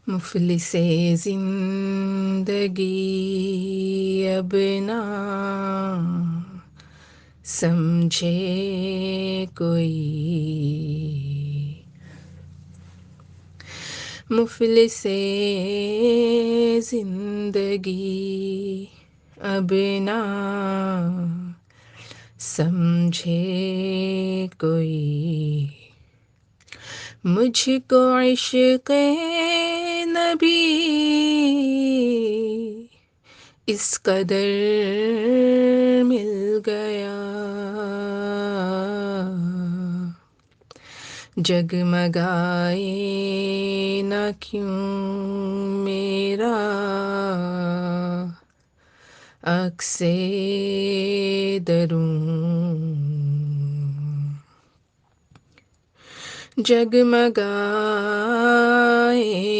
مفلس زندگی اب نہ سمجھے کوئی، مفلس زندگی اب نہ سمجھے کوئی، مجھ کو عشق نبی اس قدر مل گیا، جگمگائے نہ کیوں میرا عکس درون، جگمگائے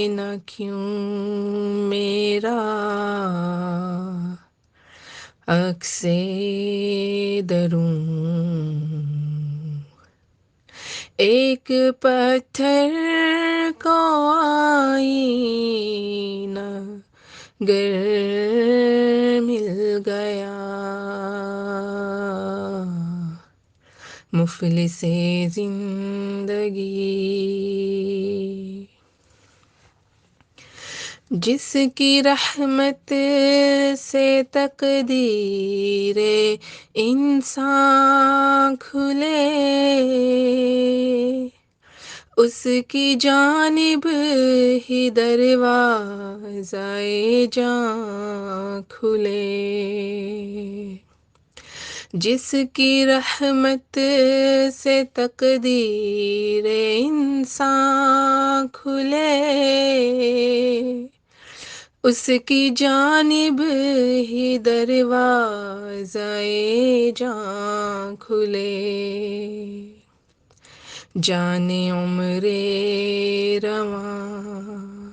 نہ کیوں میرا عکس درون، ایک پتھر کو آئینہ گر مل گیا، مفلس زندگی جس کی رحمت سے تقدیر انسان کھلے، اس کی جانب ہی دروازۂ جاں کھلے، جس کی رحمت سے تقدیر انسان کھلے، اس کی جانب ہی دروازۂ جاں کھلے، جانے عمر رواں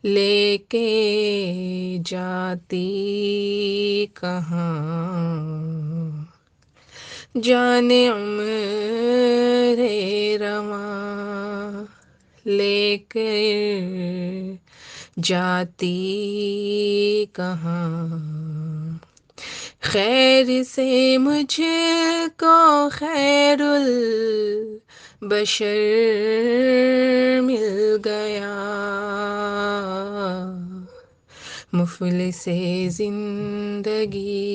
لے کے جاتی کہاں، جانے عمر رواں لے کے جاتی کہاں، خیر سے مجھ کو خیر البشر مل گیا، مفلس زندگی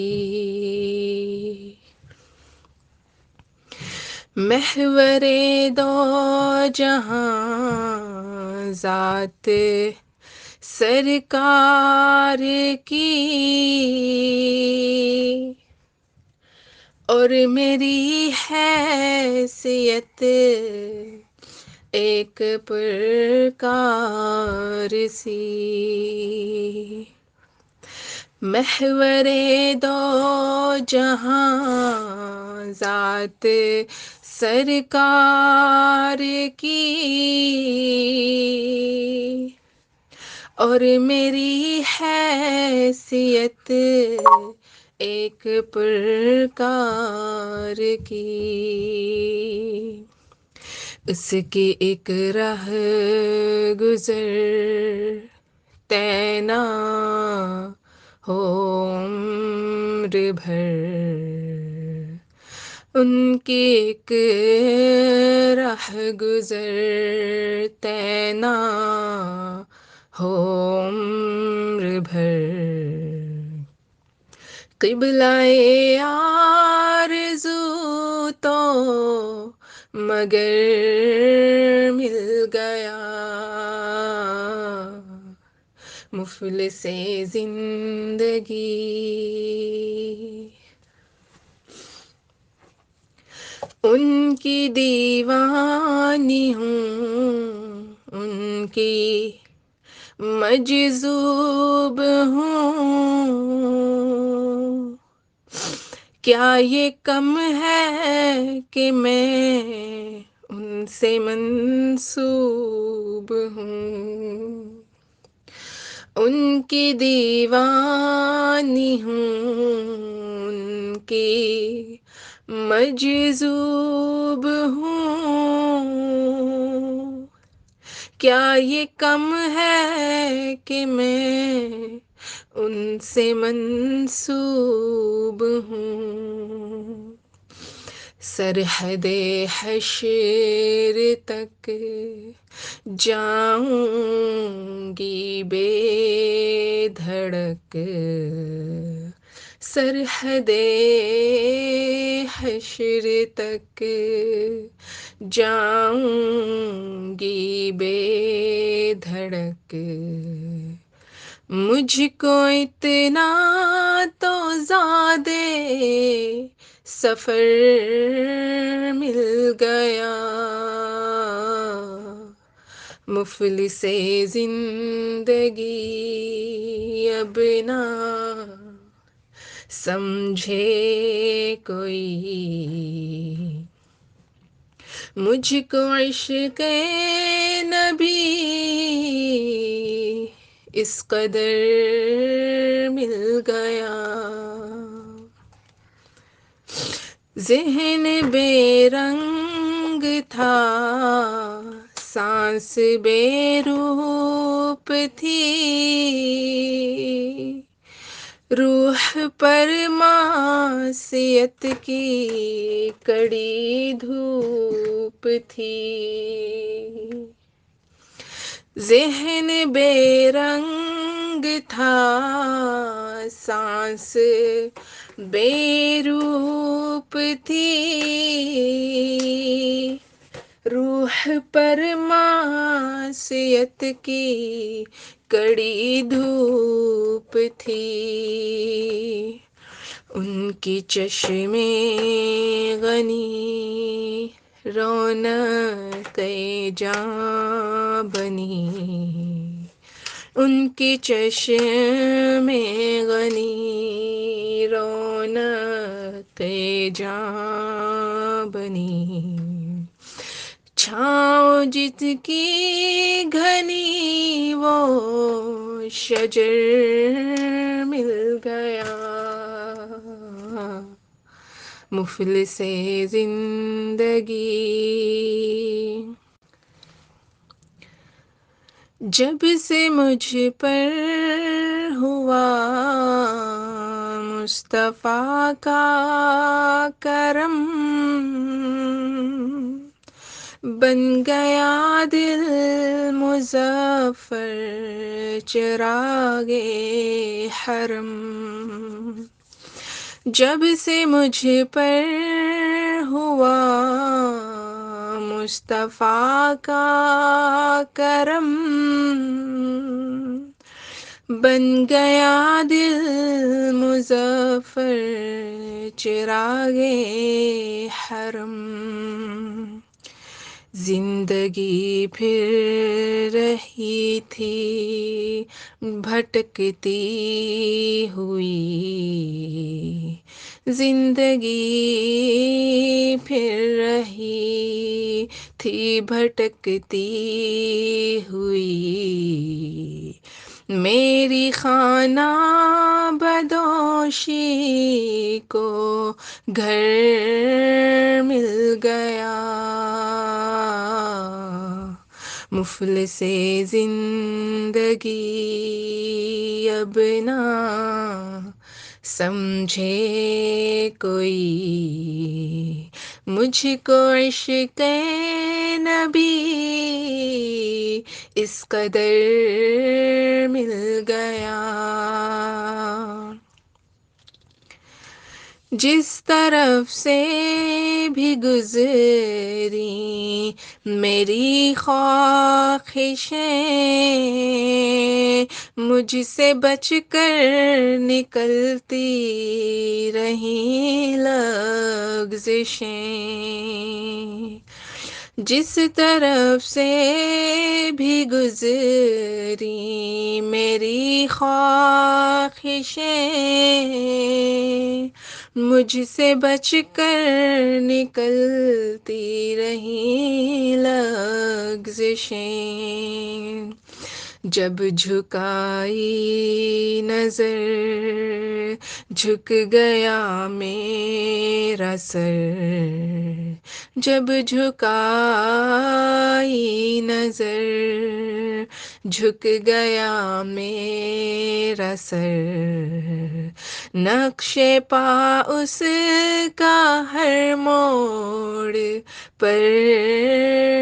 محور دو جہاں ذات سرکار کی، اور میری حیثیت ایک پرکار سی، محور دو جہاں ذات سرکار کی، اور میری حیثیت ایک پرکار کی، اس کی ایک راہ گزر طے نہ ہو عمر بھر، ان کی ایک راہ گزر طے نہ ہو عمر بھر، قبلہ آرزو تو مگر مل گیا، مفلس زندگی ان کی دیوانی ہوں، ان کی مجذوب ہوں، کیا یہ کم ہے کہ میں ان سے منسوب ہوں، ان کی دیوانی ہوں، ان کی مجذوب ہوں، کیا یہ کم ہے کہ میں ان سے منسوب ہوں، سرحد حشر تک جاؤں گی بے دھڑک، سرحد حشر تک جاؤں گی بے دھڑک، مجھ کو اتنا تو زیادہ سفر مل گیا، مفلس زندگی اب نہ سمجھے کوئی، مجھ کو عشق نبی اس قدر مل گیا، ذہن بے رنگ تھا، سانس بے روپ تھی، روح پر معصیت کی کڑی دھوپ تھی، ذہن بے رنگ تھا، سانس بے روپ تھی، روح پر معصیت کی کڑی دھوپ تھی، ان کی چشم غنی رونق جاں بنی، ان کی چشم غنی رونق جاں بنی، چھاؤں جت کی گھنی وہ شجر مل گیا، مفلس زندگی جب سے مجھ پر ہوا مصطفیٰ کا کرم، بن گیا دل مظفر چراغ حرم، جب سے مجھ پر ہوا مصطفیٰ کا کرم، بن گیا دل مظفر چراغ حرم، زندگی پھر رہی تھی بھٹکتی ہوئی، زندگی پھر رہی تھی بھٹکتی ہوئی، میری خانہ بدوشی کو گھر مل گیا، مفلس زندگی اب نہ سمجھے کوئی، مجھ کو عشق نبی اس قدر مل گیا، جس طرف سے بھی گزری میری خواہشیں، مجھ سے بچ کر نکلتی رہیں لغزشیں، جس طرف سے بھی گزری میری خواہشیں، مجھ سے بچ کر نکلتی رہیں لغزشیں، جب جھکائی نظر جھک گیا میرا سر، جب جھکائی نظر جھک گیا میرا سر، نقش پا اس کا ہر موڑ پر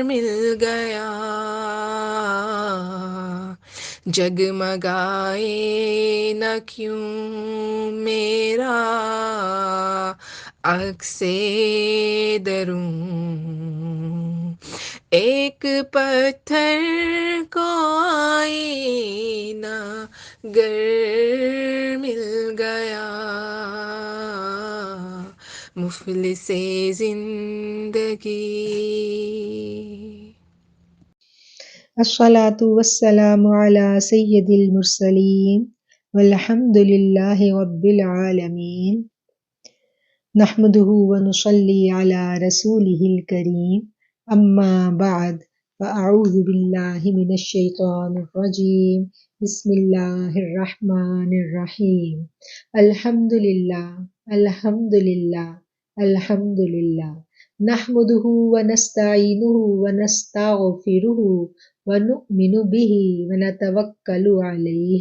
مل گیا، جگمگائے نہ کیوں میرا عکس دروں، ایک پتھر کو آئینہ گر مل گیا، مفلس زندگی۔ الصلاة والسلام على سید المرسلین والحمد للہ رب العالمین، نحمده ونصلی علی رسولہ الکریم، اما بعد فاعوذ باللہ من الشیطان الرجیم، بسم اللہ الرحمن الرحیم، الحمد للہ الحمد للہ الحمد للہ، نحمده ونستعینه ونستغفره ونؤمن به ونتوکل علیہ،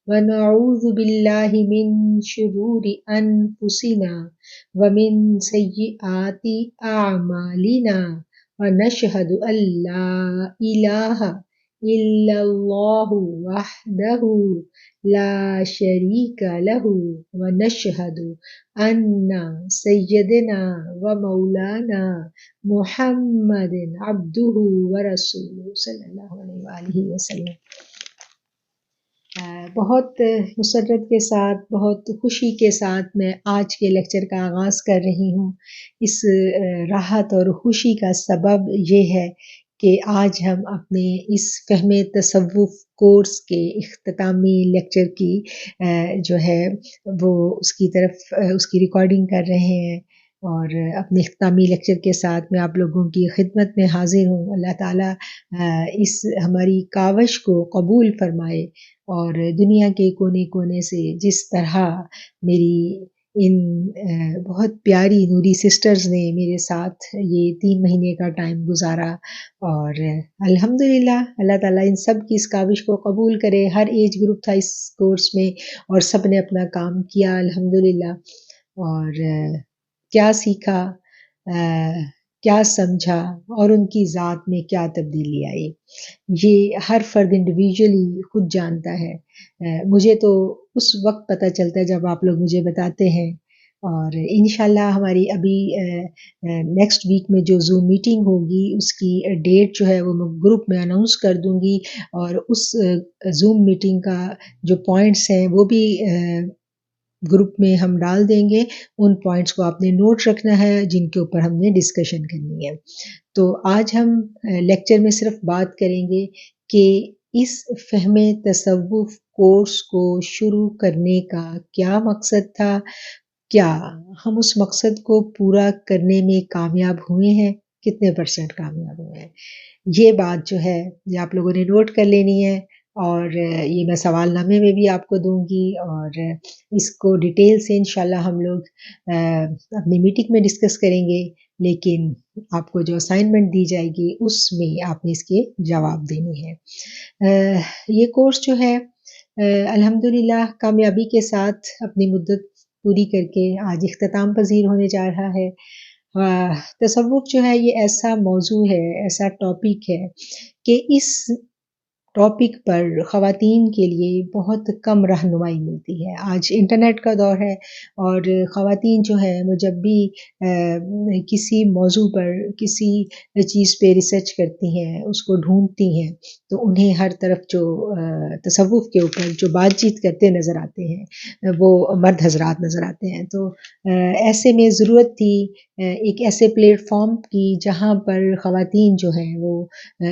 ونعوذ باللہ من شرور انفسنا ومن سیئات اعمالنا، ونشہد ان لا الہ الا اللہ وحدہ لا شریک لہ، ونشہد ان سیدنا و مولانا محمد عبدہ ورسولہ صلی اللہ علیہ وآلہ وسلم۔ بہت مسرت کے ساتھ، بہت خوشی کے ساتھ میں آج کے لیکچر کا آغاز کر رہی ہوں۔ اس راحت اور خوشی کا سبب یہ ہے کہ آج ہم اپنے اس فہم تصوف کورس کے اختتامی لیکچر کی جو ہے وہ اس کی ریکارڈنگ کر رہے ہیں، اور اپنے اختتامی لیکچر کے ساتھ میں آپ لوگوں کی خدمت میں حاضر ہوں۔ اللہ تعالیٰ اس ہماری کاوش کو قبول فرمائے، اور دنیا کے کونے کونے سے جس طرح میری ان بہت پیاری نوری سسٹرز نے میرے ساتھ یہ 3 مہینے کا ٹائم گزارا، اور الحمدللہ اللہ تعالیٰ ان سب کی اس کاوش کو قبول کرے۔ ہر ایج گروپ تھا اس کورس میں، اور سب نے اپنا کام کیا الحمدللہ، اور کیا سیکھا، کیا سمجھا، اور ان کی ذات میں کیا تبدیلی آئی، یہ ہر فرد انڈیویجولی خود جانتا ہے۔ مجھے تو اس وقت پتہ چلتا ہے جب آپ لوگ مجھے بتاتے ہیں، اور انشاءاللہ ہماری ابھی نیکسٹ ویک میں جو زوم میٹنگ ہوگی اس کی ڈیٹ جو ہے وہ میں گروپ میں اناؤنس کر دوں گی، اور اس زوم میٹنگ کا جو پوائنٹس ہیں وہ بھی گروپ میں ہم ڈال دیں گے۔ ان پوائنٹس کو آپ نے نوٹ رکھنا ہے جن کے اوپر ہم نے ڈسکشن کرنی ہے۔ تو آج ہم لیکچر میں صرف بات کریں گے کہ اس فہم تصوف کورس کو شروع کرنے کا کیا مقصد تھا، کیا ہم اس مقصد کو پورا کرنے میں کامیاب ہوئے ہیں، کتنے % کامیاب ہوئے ہیں۔ یہ بات جو ہے یہ آپ لوگوں نے نوٹ کر لینی ہے، اور یہ میں سوال نامے میں بھی آپ کو دوں گی، اور اس کو ڈیٹیل سے انشاءاللہ ہم لوگ اپنی میٹنگ میں ڈسکس کریں گے، لیکن آپ کو جو اسائنمنٹ دی جائے گی اس میں آپ نے اس کے جواب دینے ہیں۔ یہ کورس جو ہے الحمدللہ کامیابی کے ساتھ اپنی مدت پوری کر کے آج اختتام پذیر ہونے جا رہا ہے۔ تصوف جو ہے یہ ایسا موضوع ہے، ایسا ٹاپک ہے کہ اس ٹاپک پر خواتین کے لیے بہت کم رہنمائی ملتی ہے۔ آج انٹرنیٹ کا دور ہے، اور خواتین جو ہیں وہ جب بھی کسی موضوع پر کسی چیز پہ ریسرچ کرتی ہیں، اس کو ڈھونڈتی ہیں، تو انہیں ہر طرف جو تصوف کے اوپر جو بات چیت کرتے نظر آتے ہیں وہ مرد حضرات نظر آتے ہیں۔ تو ایسے میں ضرورت تھی ایک ایسے پلیٹ فارم کی جہاں پر خواتین جو ہیں وہ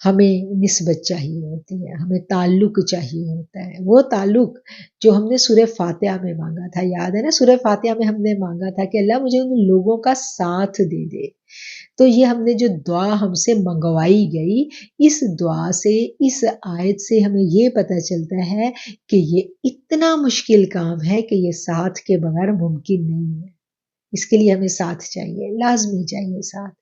ہمیں نسبت چاہیے ہوتی ہے، ہمیں تعلق چاہیے ہوتا ہے، وہ تعلق جو ہم نے سورہ فاتحہ میں مانگا تھا، یاد ہے نا؟ سورہ فاتحہ میں ہم نے مانگا تھا کہ اللہ مجھے ان لوگوں کا ساتھ دے دے. تو یہ ہم نے جو دعا ہم سے منگوائی گئی، اس دعا سے، اس آیت سے ہمیں یہ پتہ چلتا ہے کہ یہ اتنا مشکل کام ہے کہ یہ ساتھ کے بغیر ممکن نہیں ہے. اس کے لیے ہمیں ساتھ چاہیے، لازمی چاہیے ساتھ.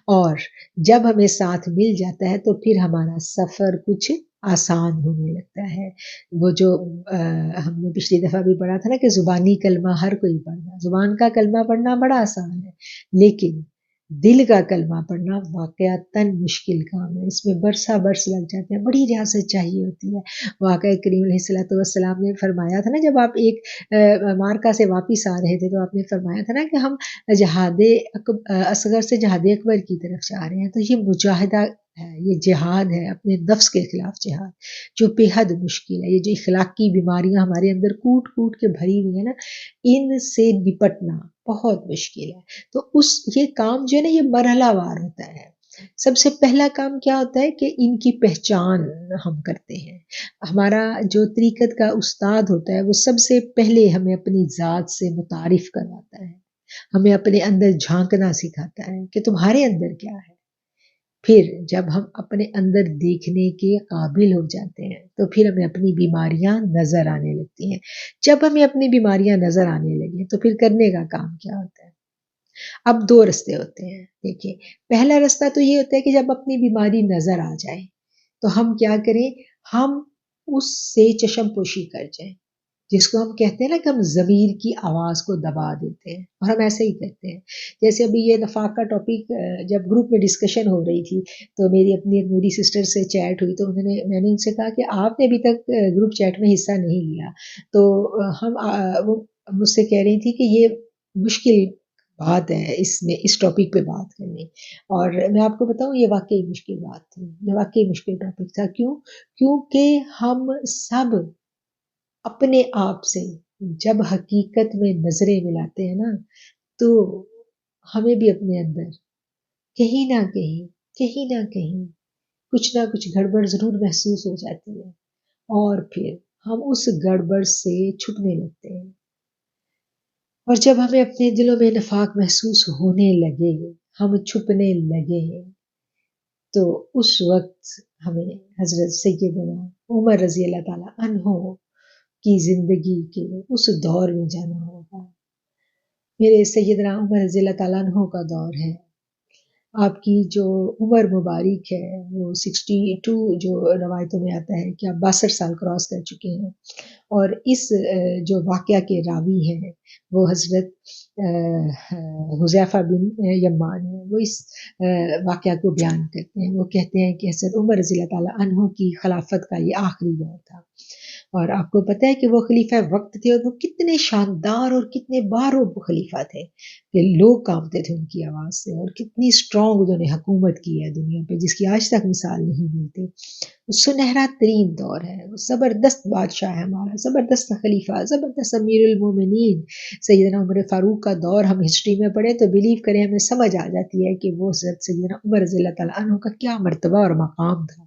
اور جب ہمیں ساتھ مل جاتا ہے تو پھر ہمارا سفر کچھ آسان ہونے لگتا ہے. وہ جو ہم نے پچھلی دفعہ بھی پڑھا تھا نا کہ زبانی کلمہ ہر کوئی پڑھنا، زبان کا کلمہ پڑھنا بڑا آسان ہے، لیکن دل کا کلمہ پڑھنا واقعتاً مشکل کام ہے. اس میں برسا برس لگ جاتے ہیں، بڑی ریاضت چاہیے ہوتی ہے. واقعہ کریم علیہ السلام نے فرمایا تھا نا، جب آپ ایک مارکا سے واپس آ رہے تھے تو آپ نے فرمایا تھا نا کہ ہم جہاد اصغر سے جہاد اکبر کی طرف جا رہے ہیں. تو یہ مجاہدہ ہے، یہ جہاد ہے، اپنے نفس کے خلاف جہاد، جو بے حد مشکل ہے. یہ جو اخلاقی بیماریاں ہمارے اندر کوٹ کوٹ کے بھری ہوئی ہیں نا، ان سے نپٹنا بہت مشکل ہے. تو یہ کام جو ہے نا، یہ مرحلہ وار ہوتا ہے. سب سے پہلا کام کیا ہوتا ہے کہ ان کی پہچان ہم کرتے ہیں. ہمارا جو طریقت کا استاد ہوتا ہے وہ سب سے پہلے ہمیں اپنی ذات سے متعارف کرواتا ہے، ہمیں اپنے اندر جھانکنا سکھاتا ہے کہ تمہارے اندر کیا ہے. پھر جب ہم اپنے اندر دیکھنے کے قابل ہو جاتے ہیں تو پھر ہمیں اپنی بیماریاں نظر آنے لگتی ہیں. جب ہمیں اپنی بیماریاں نظر آنے لگیں تو پھر کرنے کا کام کیا ہوتا ہے؟ اب دو رستے ہوتے ہیں. دیکھیں، پہلا رستہ تو یہ ہوتا ہے کہ جب اپنی بیماری نظر آ جائے تو ہم کیا کریں؟ ہم اس سے چشم پوشی کر جائیں، جس کو ہم کہتے ہیں نا کہ ہم ضمیر کی آواز کو دبا دیتے ہیں. اور ہم ایسے ہی کرتے ہیں. جیسے ابھی یہ نفاق کا ٹاپک جب گروپ میں ڈسکشن ہو رہی تھی تو میری اپنی نوری سسٹر سے چیٹ ہوئی، تو میں نے ان سے کہا کہ آپ نے ابھی تک گروپ چیٹ میں حصہ نہیں لیا. تو وہ مجھ سے کہہ رہی تھی کہ یہ مشکل بات ہے اس ٹاپک پہ بات کرنی. اور میں آپ کو بتاؤں، یہ واقعی مشکل بات تھی، یہ واقعی مشکل ٹاپک تھا. کیونکہ ہم سب اپنے آپ سے جب حقیقت میں نظریں ملاتے ہیں نا، تو ہمیں بھی اپنے اندر کہیں نہ کہیں کچھ نہ کچھ گڑبڑ ضرور محسوس ہو جاتی ہے. اور پھر ہم اس گڑبڑ سے چھپنے لگتے ہیں. اور جب ہمیں اپنے دلوں میں نفاق محسوس ہونے لگے، ہم چھپنے لگے، تو اس وقت ہمیں حضرت سیدنا عمر رضی اللہ تعالیٰ عنہ کی زندگی کے اس دور میں جانا ہوگا. میرے سیدنا عمر رضی اللہ تعالیٰ عنہ کا دور ہے. آپ کی جو عمر مبارک ہے وہ 62 جو روایتوں میں آتا ہے کہ آپ 62 سال کراس کر چکے ہیں. اور اس جو واقعہ کے راوی ہیں وہ حضرت حذیفہ بن یمان ہے. وہ اس واقعہ کو بیان کرتے ہیں. وہ کہتے ہیں کہ حضرت عمر رضی اللہ تعالیٰ عنہ کی خلافت کا یہ آخری دور تھا. اور آپ کو پتہ ہے کہ وہ خلیفہ وقت تھے، اور وہ کتنے شاندار اور کتنے باروب خلیفہ تھے کہ لوگ کانپتے تھے ان کی آواز سے. اور کتنی اسٹرانگ انہوں نے حکومت کی ہے دنیا پہ، جس کی آج تک مثال نہیں ملتی. وہ سنہرا ترین دور ہے. وہ زبردست بادشاہ ہے ہمارا، زبردست خلیفہ، زبردست امیر المومنین سیدنا عمر فاروق کا دور. ہم ہسٹری میں پڑھیں تو بلیو کریں ہمیں سمجھ آ جاتی ہے کہ وہ حضرت سیدنا عمر رضی اللہ تعالیٰ عنہ کا کیا مرتبہ اور مقام تھا.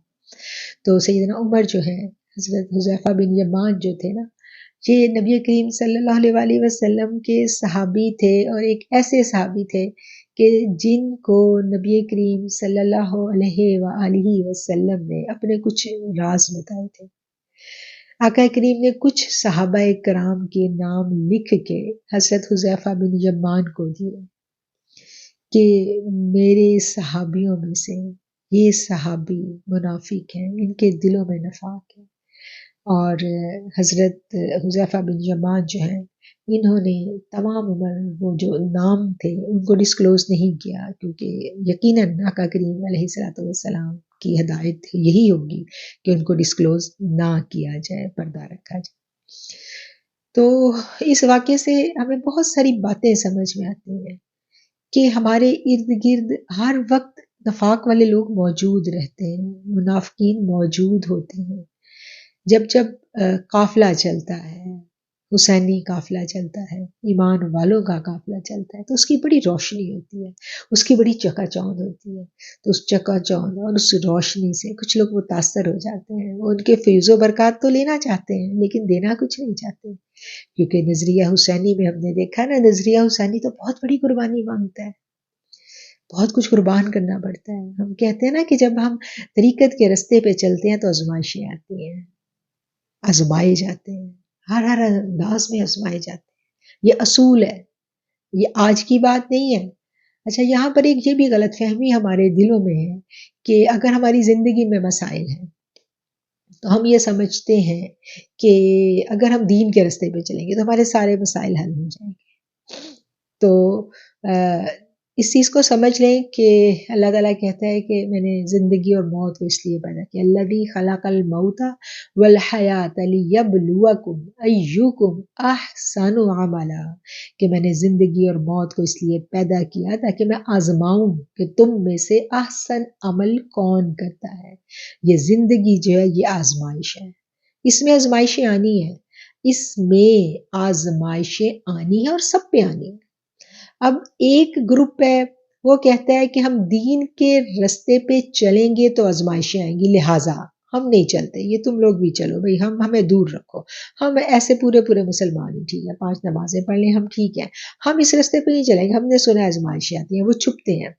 تو سیدنا عمر جو ہے، حضرت حذیفہ بن یمان جو تھے نا، یہ نبی کریم صلی اللہ علیہ وسلم کے صحابی تھے. اور ایک ایسے صحابی تھے کہ جن کو نبی کریم صلی اللہ علیہ وآلہ وسلم نے اپنے کچھ راز بتائے تھے. آقا کریم نے کچھ صحابہ کرام کے نام لکھ کے حضرت حذیفہ بن یمان کو دیے کہ میرے صحابیوں میں سے یہ صحابی منافق ہیں، ان کے دلوں میں نفاق ہے. اور حضرت حذیفہ بن یمان جو ہیں، انہوں نے تمام عمر وہ جو نام تھے ان کو ڈسکلوز نہیں کیا، کیونکہ یقیناً آقا کریم علیہ السلام کی ہدایت یہی ہوگی کہ ان کو ڈسکلوز نہ کیا جائے، پردہ رکھا جائے. تو اس واقعے سے ہمیں بہت ساری باتیں سمجھ میں آتی ہیں کہ ہمارے ارد گرد ہر وقت نفاق والے لوگ موجود رہتے ہیں، منافقین موجود ہوتے ہیں. جب قافلہ چلتا ہے، حسینی قافلہ چلتا ہے، ایمان والوں کا قافلہ چلتا ہے، تو اس کی بڑی روشنی ہوتی ہے، اس کی بڑی چکا چوندھ ہوتی ہے، تو اس چکا چوندھ اور اس روشنی سے کچھ لوگ متاثر ہو جاتے ہیں، وہ ان کے فیض و برکات تو لینا چاہتے ہیں لیکن دینا کچھ نہیں چاہتے، کیونکہ نظریہ حسینی میں ہم نے دیکھا نا، نظریہ حسینی تو بہت بڑی قربانی مانگتا ہے، بہت کچھ قربان کرنا پڑتا ہے. ہم کہتے ہیں نا کہ جب ہم طریقت کے رستے پہ چلتے ہیں تو آزمائشیں آتی ہیں، آزمائے جاتے ہیں، ہر انداز میں آزمائے جاتے ہیں. یہ اصول ہے، یہ آج کی بات نہیں ہے. اچھا، یہاں پر ایک یہ بھی غلط فہمی ہمارے دلوں میں ہے کہ اگر ہماری زندگی میں مسائل ہیں تو ہم یہ سمجھتے ہیں کہ اگر ہم دین کے رستے پہ چلیں گے تو ہمارے سارے مسائل حل ہو جائیں گے. تو اس چیز کو سمجھ لیں کہ اللہ تعالیٰ کہتا ہے کہ میں نے زندگی اور موت کو اس لیے پیدا کیا، الذی خلق الموت والحیات لیبلوکم ایکم احسن عملا، کہ میں نے زندگی اور موت کو اس لیے پیدا کیا تاکہ میں آزماؤں کہ تم میں سے احسن عمل کون کرتا ہے. یہ زندگی جو ہے یہ آزمائش ہے، اس میں آزمائشیں آنی ہیں، اس میں آزمائشیں آنی ہیں اور سب پہ آنی ہیں. اب ایک گروپ ہے وہ کہتا ہے کہ ہم دین کے رستے پہ چلیں گے تو آزمائشیں آئیں گی، لہٰذا ہم نہیں چلتے، یہ تم لوگ بھی چلو بھئی، ہمیں دور رکھو، ہم ایسے پورے مسلمان ہی ٹھیک ہے، 5 نمازیں پڑھ لیں ہم ٹھیک ہے، ہم اس رستے پہ نہیں چلیں گے، ہم نے سنا آزمائشیں آتی ہیں، وہ چھپتے ہیں.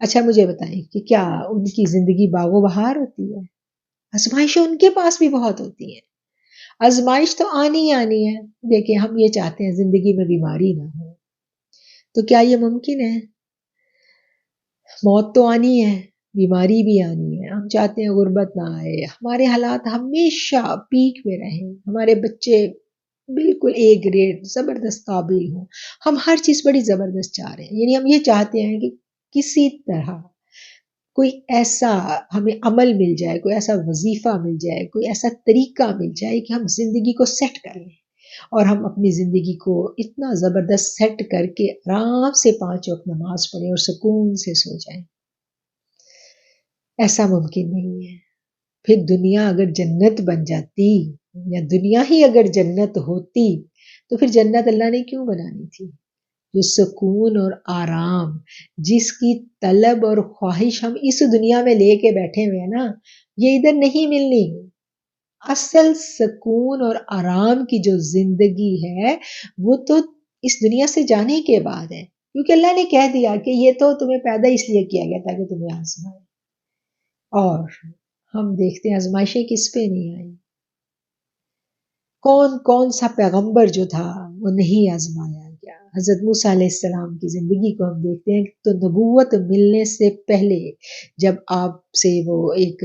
اچھا مجھے بتائیں کہ کیا ان کی زندگی باغ و بہار ہوتی ہے؟ آزمائشیں ان کے پاس بھی بہت ہوتی ہیں، آزمائش تو آنی ہی آنی ہے. دیکھیں ہم یہ چاہتے ہیں زندگی میں بیماری نہ ہو، تو کیا یہ ممکن ہے؟ موت تو آنی ہے، بیماری بھی آنی ہے، ہم چاہتے ہیں غربت نہ آئے، ہمارے حالات ہمیشہ پیک میں رہیں، ہمارے بچے بالکل اے گریڈ زبردست قابل ہوں، ہم ہر چیز بڑی زبردست چاہ رہے ہیں. یعنی ہم یہ چاہتے ہیں کہ کسی طرح کوئی ایسا ہمیں عمل مل جائے، کوئی ایسا وظیفہ مل جائے، کوئی ایسا طریقہ مل جائے کہ ہم زندگی کو سیٹ کر لیں اور ہم اپنی زندگی کو اتنا زبردست سیٹ کر کے آرام سے 5 وقت نماز پڑھیں اور سکون سے سو جائیں. ایسا ممکن نہیں ہے. پھر دنیا اگر جنت بن جاتی یا دنیا ہی اگر جنت ہوتی تو پھر جنت اللہ نے کیوں بنانی تھی؟ جو سکون اور آرام جس کی طلب اور خواہش ہم اس دنیا میں لے کے بیٹھے ہوئے ہیں نا، یہ ادھر نہیں ملنی. اصل سکون اور آرام کی جو زندگی ہے وہ تو اس دنیا سے جانے کے بعد ہے، کیونکہ اللہ نے کہہ دیا کہ یہ تو تمہیں پیدا اس لیے کیا گیا تاکہ تمہیں آزمائے. اور ہم دیکھتے ہیں آزمائشیں کس پہ نہیں آئی، کون سا پیغمبر جو تھا وہ نہیں آزمایا گیا. حضرت موسیٰ علیہ السلام کی زندگی کو ہم دیکھتے ہیں تو نبوت ملنے سے پہلے جب آپ سے وہ ایک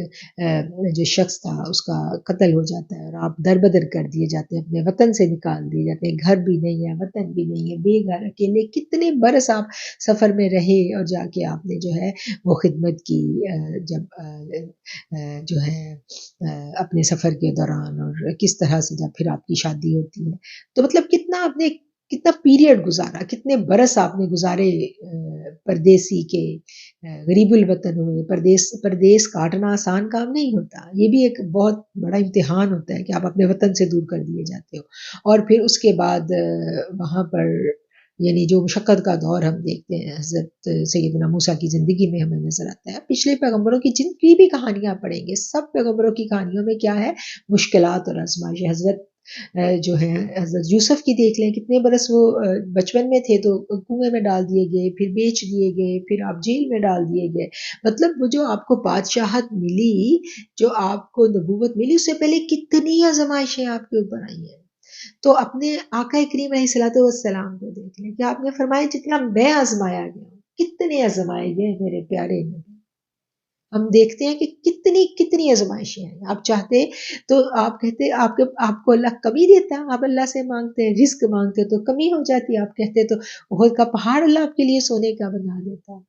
جو شخص تھا اس کا قتل ہو جاتا ہے اور آپ دربدر کر دیے جاتے ہیں، اپنے وطن سے نکال دیے جاتے ہیں، گھر بھی نہیں ہے، وطن بھی نہیں ہے، بے گھر اکیلے، کتنے برس آپ سفر میں رہے اور جا کے آپ نے جو ہے وہ خدمت کی، جب جو ہے اپنے سفر کے دوران، اور کس طرح سے جب پھر آپ کی شادی ہوتی ہے، تو مطلب کتنا آپ نے کتنا پیریڈ گزارا، کتنے برس آپ نے گزارے پردیسی کے، غریب الوطن ہوئے. پردیس کاٹنا آسان کام نہیں ہوتا، یہ بھی ایک بہت بڑا امتحان ہوتا ہے کہ آپ اپنے وطن سے دور کر دیے جاتے ہو، اور پھر اس کے بعد وہاں پر یعنی جو مشقت کا دور ہم دیکھتے ہیں حضرت سیدنا موسیٰ کی زندگی میں ہمیں نظر آتا ہے. پچھلے پیغمبروں کی جن کی بھی کہانیاں پڑھیں گے، سب پیغمبروں کی کہانیوں میں کیا ہے؟ مشکلات اور آزمائش. حضرت جو ہے حضرت یوسف کی دیکھ لیں، کتنے برس وہ بچپن میں تھے تو کنویں میں ڈال دیے گئے، پھر بیچ دیے گئے، پھر آپ جیل میں ڈال دیے گئے. مطلب وہ جو آپ کو بادشاہت ملی، جو آپ کو نبوت ملی، اس سے پہلے کتنی آزمائشیں آپ کے اوپر آئی ہیں. تو اپنے آقا کریم علیہ الصلوۃ والسلام کو دیکھ لیں کہ آپ نے فرمایا جتنا میں آزمایا گیا ہوں، کتنے آزمائے گئے میرے پیارے نبی. ہم دیکھتے ہیں کہ کتنی آزمائشیں ہیں. آپ چاہتے تو آپ کہتے آپ کو اللہ کمی دیتا، آپ اللہ سے مانگتے ہیں، رزق مانگتے تو کمی ہو جاتی. آپ کہتے تو احد کا پہاڑ اللہ آپ کے لیے سونے کا بنا دیتا.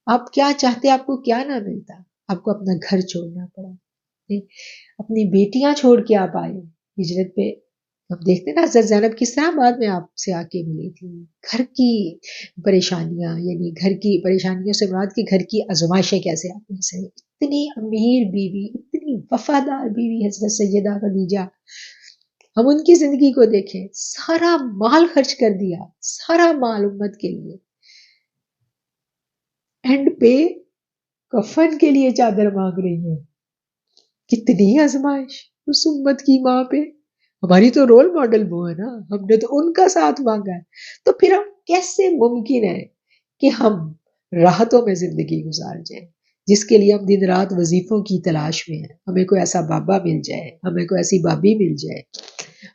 آپ کیا چاہتے، آپ کو کیا نہ ملتا. آپ کو اپنا گھر چھوڑنا پڑا، اپنی بیٹیاں چھوڑ کے آپ آئے ہجرت پہ. اب دیکھتے ہیں نا حضرت زینب کس طرح بعد میں آپ سے آ کے ملی تھی. گھر کی پریشانیاں، یعنی گھر کی پریشانیوں سے مراد کی گھر کی آزمائشیں کیسے آتی ہیں. اتنی امیر بیوی، اتنی وفادار بیوی حضرت سیدہ خدیجہ، ہم ان کی زندگی کو دیکھیں، سارا مال خرچ کر دیا، سارا مال امت کے لیے، اینڈ پہ کفن کے لیے چادر مانگ رہی ہیں. کتنی آزمائش اس امت کی ماں پہ. ہماری تو رول ماڈل وہ ہے نا، ہم نے تو ان کا ساتھ مانگا ہے. تو پھر ہم کیسے ممکن ہے کہ ہم راحتوں میں زندگی گزار جائیں، جس کے لیے ہم دن رات وظیفوں کی تلاش میں ہیں. ہمیں کوئی ایسا بابا مل جائے، ہمیں کوئی ایسی بابی مل جائے،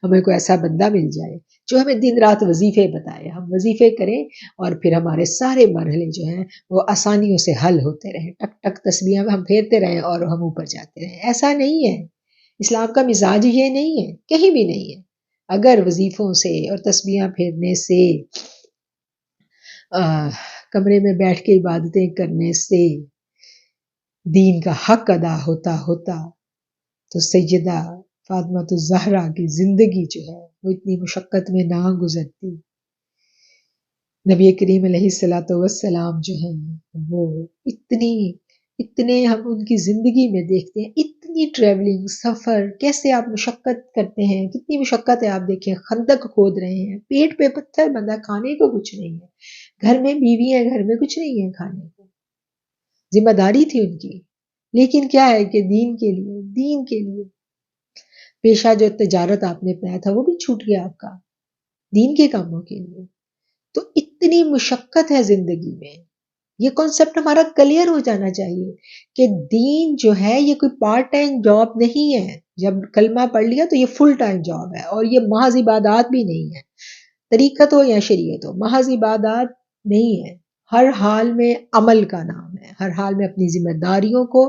ہمیں کوئی ایسا بندہ مل جائے جو ہمیں دن رات وظیفے بتائے، ہم وظیفے کریں اور پھر ہمارے سارے مرحلے جو ہیں وہ آسانیوں سے حل ہوتے رہیں، ٹک ٹک تسبیحاں ہم پھیرتے رہیں اور ہم اوپر جاتے رہیں. ایسا نہیں ہے، اسلام کا مزاج یہ نہیں ہے، کہیں بھی نہیں ہے. اگر وظیفوں سے اور تسبیحاں پھیرنے سے، کمرے میں بیٹھ کے عبادتیں کرنے سے دین کا حق ادا ہوتا تو سیدہ فاطمۃ الزہرا کی زندگی جو ہے وہ اتنی مشقت میں نہ گزرتی. نبی کریم علیہ الصلوۃ والسلام جو ہیں وہ اتنے ہم ان کی زندگی میں دیکھتے ہیں، اتنی ٹریولنگ، سفر، کیسے آپ مشقت کرتے ہیں، کتنی مشقت ہے. آپ دیکھیں خندق کھود رہے ہیں، پیٹ پہ پتھر بندھا، کھانے کو کچھ نہیں ہے، گھر میں بیوی ہے، گھر میں کچھ نہیں ہے کھانے کو، ذمہ داری تھی ان کی. لیکن کیا ہے کہ دین کے لیے پیشہ جو تجارت آپ نے اپنایا تھا وہ بھی چھوٹ گیا آپ کا، دین کے کاموں کے لیے. تو اتنی مشقت ہے زندگی میں. یہ کانسیپٹ ہمارا کلیئر ہو جانا چاہیے کہ دین جو ہے یہ کوئی پارٹ ٹائم جاب نہیں ہے. جب کلمہ پڑھ لیا تو یہ فل ٹائم جاب ہے، اور یہ محض عبادات بھی نہیں ہے. طریقت ہو یا شریعت ہو، محض عبادات نہیں ہے. ہر حال میں عمل کا نام ہے، ہر حال میں اپنی ذمہ داریوں کو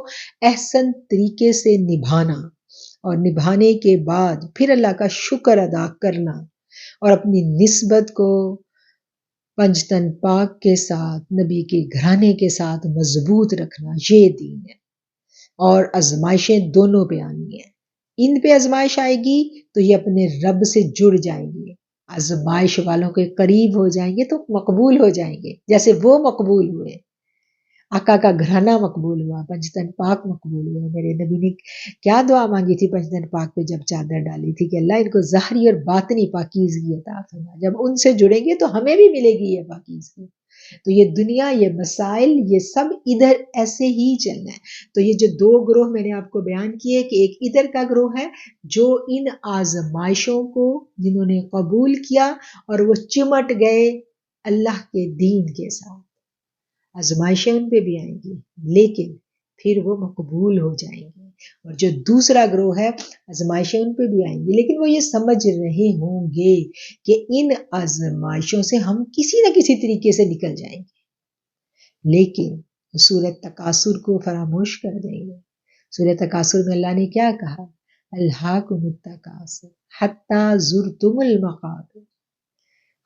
احسن طریقے سے نبھانا، اور نبھانے کے بعد پھر اللہ کا شکر ادا کرنا، اور اپنی نسبت کو پنجتن پاک کے ساتھ، نبی کے گھرانے کے ساتھ مضبوط رکھنا. یہ دین ہے. اور آزمائشیں دونوں پہ آنی ہیں. ان پہ آزمائش آئے گی تو یہ اپنے رب سے جڑ جائیں گے، آزمائش والوں کے قریب ہو جائیں گے تو مقبول ہو جائیں گے، جیسے وہ مقبول ہوئے. آقا کا گھرانہ مقبول ہوا، پنجتن پاک مقبول ہوئے. میرے نبی نے کیا دعا مانگی تھی پنجتن پاک پہ جب چادر ڈالی تھی کہ اللہ ان کو ظاہری اور باطنی پاکیزگی عطا فرما. جب ان سے جڑیں گے تو ہمیں بھی ملے گی یہ پاکیزگی. تو یہ دنیا، یہ مسائل، یہ سب ادھر ایسے ہی چلنا ہے. تو یہ جو دو گروہ میں نے آپ کو بیان کیے کہ ایک ادھر کا گروہ ہے جو ان آزمائشوں کو جنہوں نے قبول کیا اور وہ چمٹ گئے اللہ کے دین کے ساتھ. آزمائشیں ان پہ بھی آئیں گی لیکن پھر وہ مقبول ہو جائیں گے. اور جو دوسرا گروہ ہے، آزمائشیں ان پہ بھی آئیں گی لیکن وہ یہ سمجھ رہے ہوں گے کہ ان آزمائشوں سے ہم کسی نہ کسی طریقے سے نکل جائیں گے، لیکن سورۃ تکاثر کو فراموش کر دیں گے. سورۃ تکاثر میں اللہ نے کیا کہا؟ الہاکم التکاثر حتی زرتم المقابر.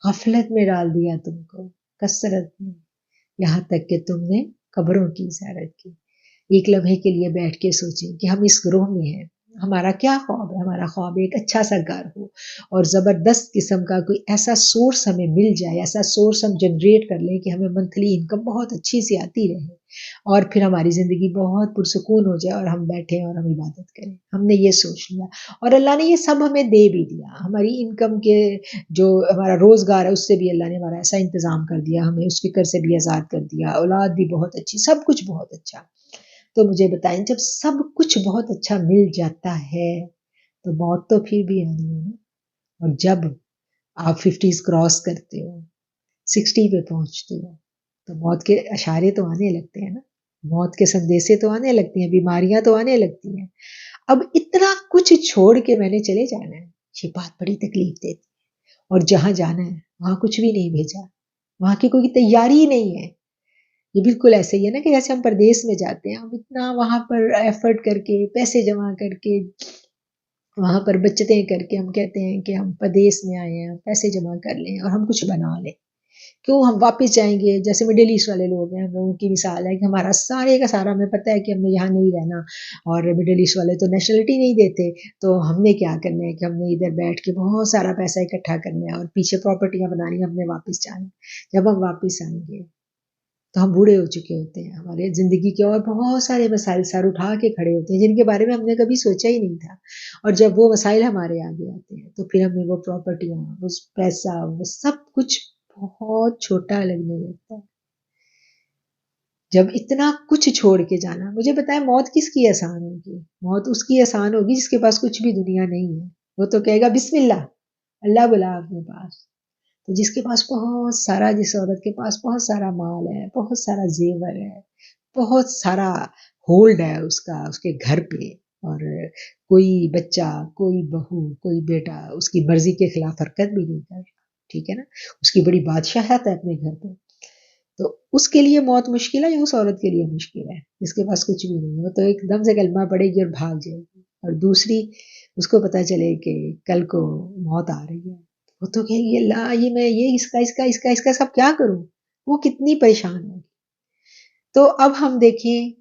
غفلت میں ڈال دیا تم کو، کثرت میں، یہاں تک کہ تم نے قبروں کی زیارت کی. ایک لمحے کے لیے بیٹھ کے سوچیں کہ ہم اس گروہ میں ہیں، ہمارا کیا خواب ہے؟ ہمارا خواب ایک اچھا سا گھر ہو اور زبردست قسم کا کوئی ایسا سورس ہمیں مل جائے، ایسا سورس ہم جنریٹ کر لیں کہ ہمیں منتھلی انکم بہت اچھی سی آتی رہے، اور پھر ہماری زندگی بہت پرسکون ہو جائے اور ہم بیٹھیں اور ہم عبادت کریں. ہم نے یہ سوچ لیا اور اللہ نے یہ سب ہمیں دے بھی دیا. ہماری انکم کے جو ہمارا روزگار ہے اس سے بھی اللہ نے ہمارا ایسا انتظام کر دیا، ہمیں اس فکر سے بھی آزاد کر دیا، اولاد بھی بہت اچھی، سب کچھ بہت اچھا. تو مجھے بتائیں جب سب کچھ بہت اچھا مل جاتا ہے تو موت تو پھر بھی آنی ہے نا. اور جب آپ 50s کراس کرتے ہو، 60 پہ پہنچتے ہو تو موت کے اشارے تو آنے لگتے ہیں نا، موت کے سندیسے تو آنے لگتے ہیں، بیماریاں تو آنے لگتی ہیں. اب اتنا کچھ چھوڑ کے میں نے چلے جانا ہے، یہ بات بڑی تکلیف دیتی ہے. اور جہاں جانا ہے وہاں کچھ بھی نہیں بھیجا، وہاں کی کوئی تیاری ہی نہیں ہے. یہ بالکل ایسے ہی ہے نا کہ جیسے ہم پردیس میں جاتے ہیں، ہم اتنا وہاں پر ایفرٹ کر کے، پیسے جمع کر کے، وہاں پر بچتیں کر کے ہم کہتے ہیں کہ ہم پردیس میں آئے ہیں، پیسے جمع کر لیں اور ہم کچھ بنا لیں. کیوں ہم واپس جائیں گے؟ جیسے مڈل ایسٹ والے لوگ ہیں، ہم لوگوں کی مثال ہے کہ ہمارا سارے کا سارا ہمیں پتہ ہے کہ ہم نے یہاں نہیں رہنا، اور مڈل ایسٹ والے تو نیشنلٹی نہیں دیتے، تو ہم نے کیا کرنا ہے کہ ہم نے ادھر بیٹھ کے بہت سارا پیسہ اکٹھا کرنا ہے اور پیچھے پراپرٹیاں بنانی، ہم نے واپس جانا. جب ہم واپس آئیں گے تو ہم بوڑھے ہو چکے ہوتے ہیں، ہمارے زندگی کے اور بہت سارے مسائل سر اٹھا کے کھڑے ہوتے ہیں جن کے بارے میں ہم نے کبھی سوچا ہی نہیں تھا، اور جب وہ مسائل ہمارے آگے آتے ہیں تو پھر ہمیں وہ پراپرٹیاں، وہ پیسہ، وہ سب کچھ بہت چھوٹا لگنے لگتا ہے۔ جب اتنا کچھ چھوڑ کے جانا، مجھے بتائیں موت کس کی آسان ہوگی؟ موت اس کی آسان ہوگی جس کے پاس کچھ بھی دنیا نہیں ہے، وہ تو کہے گا بسم اللہ، اللہ بلا اپنے پاس۔ تو جس کے پاس بہت سارا، جس عورت کے پاس بہت سارا مال ہے، بہت سارا زیور ہے، بہت سارا ہولڈ ہے اس کا، اس کے گھر پہ، اور کوئی بچہ، کوئی بہو، کوئی بیٹا اس کی مرضی کے خلاف حرکت بھی نہیں کر رہا، ٹھیک ہے نا، اس کی بڑی بادشاہت ہے اپنے گھر پہ، تو اس کے لیے موت مشکل ہے یا اس عورت کے لیے مشکل ہے جس کے پاس کچھ بھی نہیں ہے؟ وہ تو ایک دم سے کلمہ پڑے گی اور بھاگ جائے گی، اور دوسری اس کو پتہ چلے کہ کل کو موت آ رہی ہے، وہ تو کہے گی اللہ یہ میں یہ اس کا سب کیا کروں، وہ کتنی پریشان ہوگی۔ تو اب ہم دیکھیں،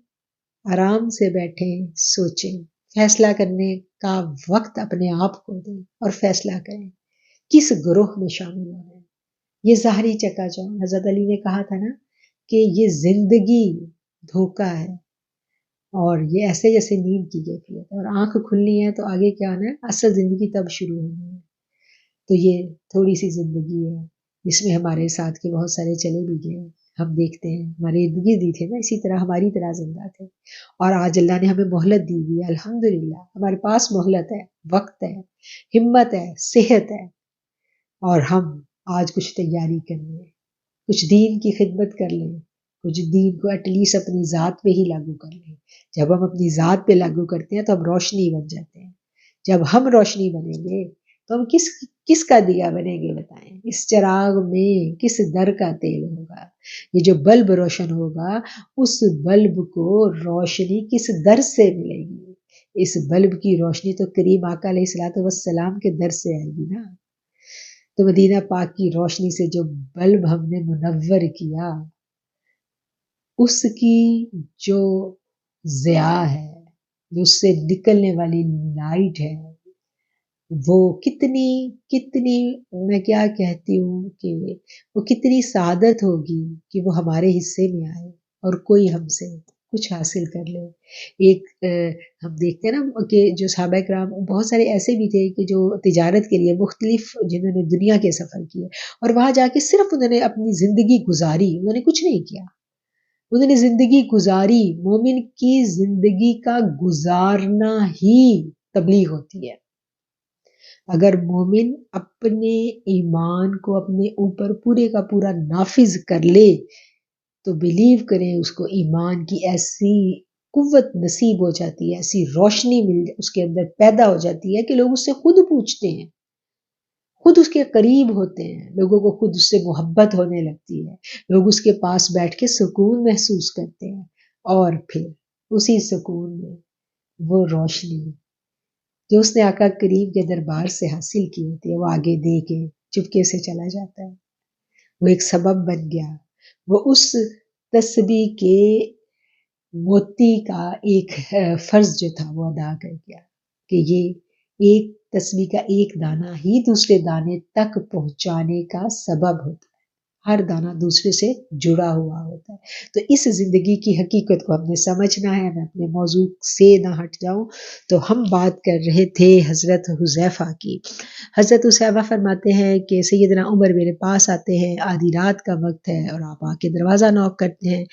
آرام سے بیٹھیں، سوچیں، فیصلہ کرنے کا وقت اپنے آپ کو دیں اور فیصلہ کریں کس گروہ میں شامل ہونا ہے۔ یہ ظاہری چکا چوند، حضرت علی نے کہا تھا نا کہ یہ زندگی دھوکہ ہے، اور یہ ایسے جیسے نیند کی کیفیت ہے، اور آنکھ کھلنی ہے تو آگے کیا ہونا ہے، اصل زندگی تب شروع ہونی ہے۔ تو یہ تھوڑی سی زندگی ہے جس میں ہمارے ساتھ کے بہت سارے چلے بھی گئے، ہم دیکھتے ہیں ہمارے ارد گرد ہی تھے نا، اسی طرح ہماری طرح زندہ تھے، اور آج اللہ نے ہمیں مہلت دی ہوئی ہے، الحمدللہ ہمارے پاس مہلت ہے، وقت ہے، ہمت ہے، صحت ہے، اور ہم آج کچھ تیاری کر لیں، کچھ دین کی خدمت کر لیں، کچھ دین کو ایٹ لیسٹ اپنی ذات پہ ہی لاگو کر لیں۔ جب ہم اپنی ذات پہ لاگو کرتے ہیں تو ہم روشنی بن جاتے ہیں، جب ہم روشنی بنیں گے تو ہم کس کا دیا بنیں گے بتائیں؟ اس چراغ میں کس در کا تیل ہوگا؟ یہ جو بلب روشن ہوگا، اس بلب کو روشنی کس در سے ملے گی؟ اس بلب کی روشنی تو کریم آقا علیہ الصلوۃ والسلام کے در سے آئے گی نا۔ تو مدینہ پاک کی روشنی سے جو بلب ہم نے منور کیا، اس کی جو ضیاء ہے، جو اس سے نکلنے والی لائٹ ہے، وہ کتنی میں کیا کہتی ہوں کہ وہ کتنی سعادت ہوگی کہ وہ ہمارے حصے میں آئے اور کوئی ہم سے کچھ حاصل کر لے۔ ایک ہم دیکھتے ہیں نا کہ جو صحابہ کرام، بہت سارے ایسے بھی تھے کہ جو تجارت کے لیے مختلف، جنہوں نے دنیا کے سفر کیے، اور وہاں جا کے صرف انہوں نے اپنی زندگی گزاری، انہوں نے کچھ نہیں کیا، انہوں نے زندگی گزاری۔ مومن کی زندگی کا گزارنا ہی تبلیغ ہوتی ہے۔ اگر مومن اپنے ایمان کو اپنے اوپر پورے کا پورا نافذ کر لے تو بلیو کریں اس کو ایمان کی ایسی قوت نصیب ہو جاتی ہے، ایسی روشنی اس کے اندر پیدا ہو جاتی ہے کہ لوگ اس سے خود پوچھتے ہیں، خود اس کے قریب ہوتے ہیں، لوگوں کو خود اس سے محبت ہونے لگتی ہے، لوگ اس کے پاس بیٹھ کے سکون محسوس کرتے ہیں، اور پھر اسی سکون میں وہ روشنی جو اس نے آقا کریم کے دربار سے حاصل کی ہوتی ہے، وہ آگے دے کے چپکے سے چلا جاتا ہے۔ وہ ایک سبب بن گیا، وہ اس تسبیح کے موتی کا ایک فرض جو تھا وہ ادا کر گیا کہ یہ ایک تسبیح کا ایک دانہ ہی دوسرے دانے تک پہنچانے کا سبب ہوتا ہے، ہر دانہ دوسرے سے جڑا ہوا ہوتا ہے۔ تو اس زندگی کی حقیقت کو ہم نے سمجھنا ہے۔ میں اپنے موضوع سے نہ ہٹ جاؤں تو ہم بات کر رہے تھے حضرت حذیفہ کی۔ حضرت حذیفہ فرماتے ہیں کہ سیدنا عمر میرے پاس آتے ہیں، آدھی رات کا وقت ہے، اور آپ آ کے دروازہ نوک کرتے ہیں،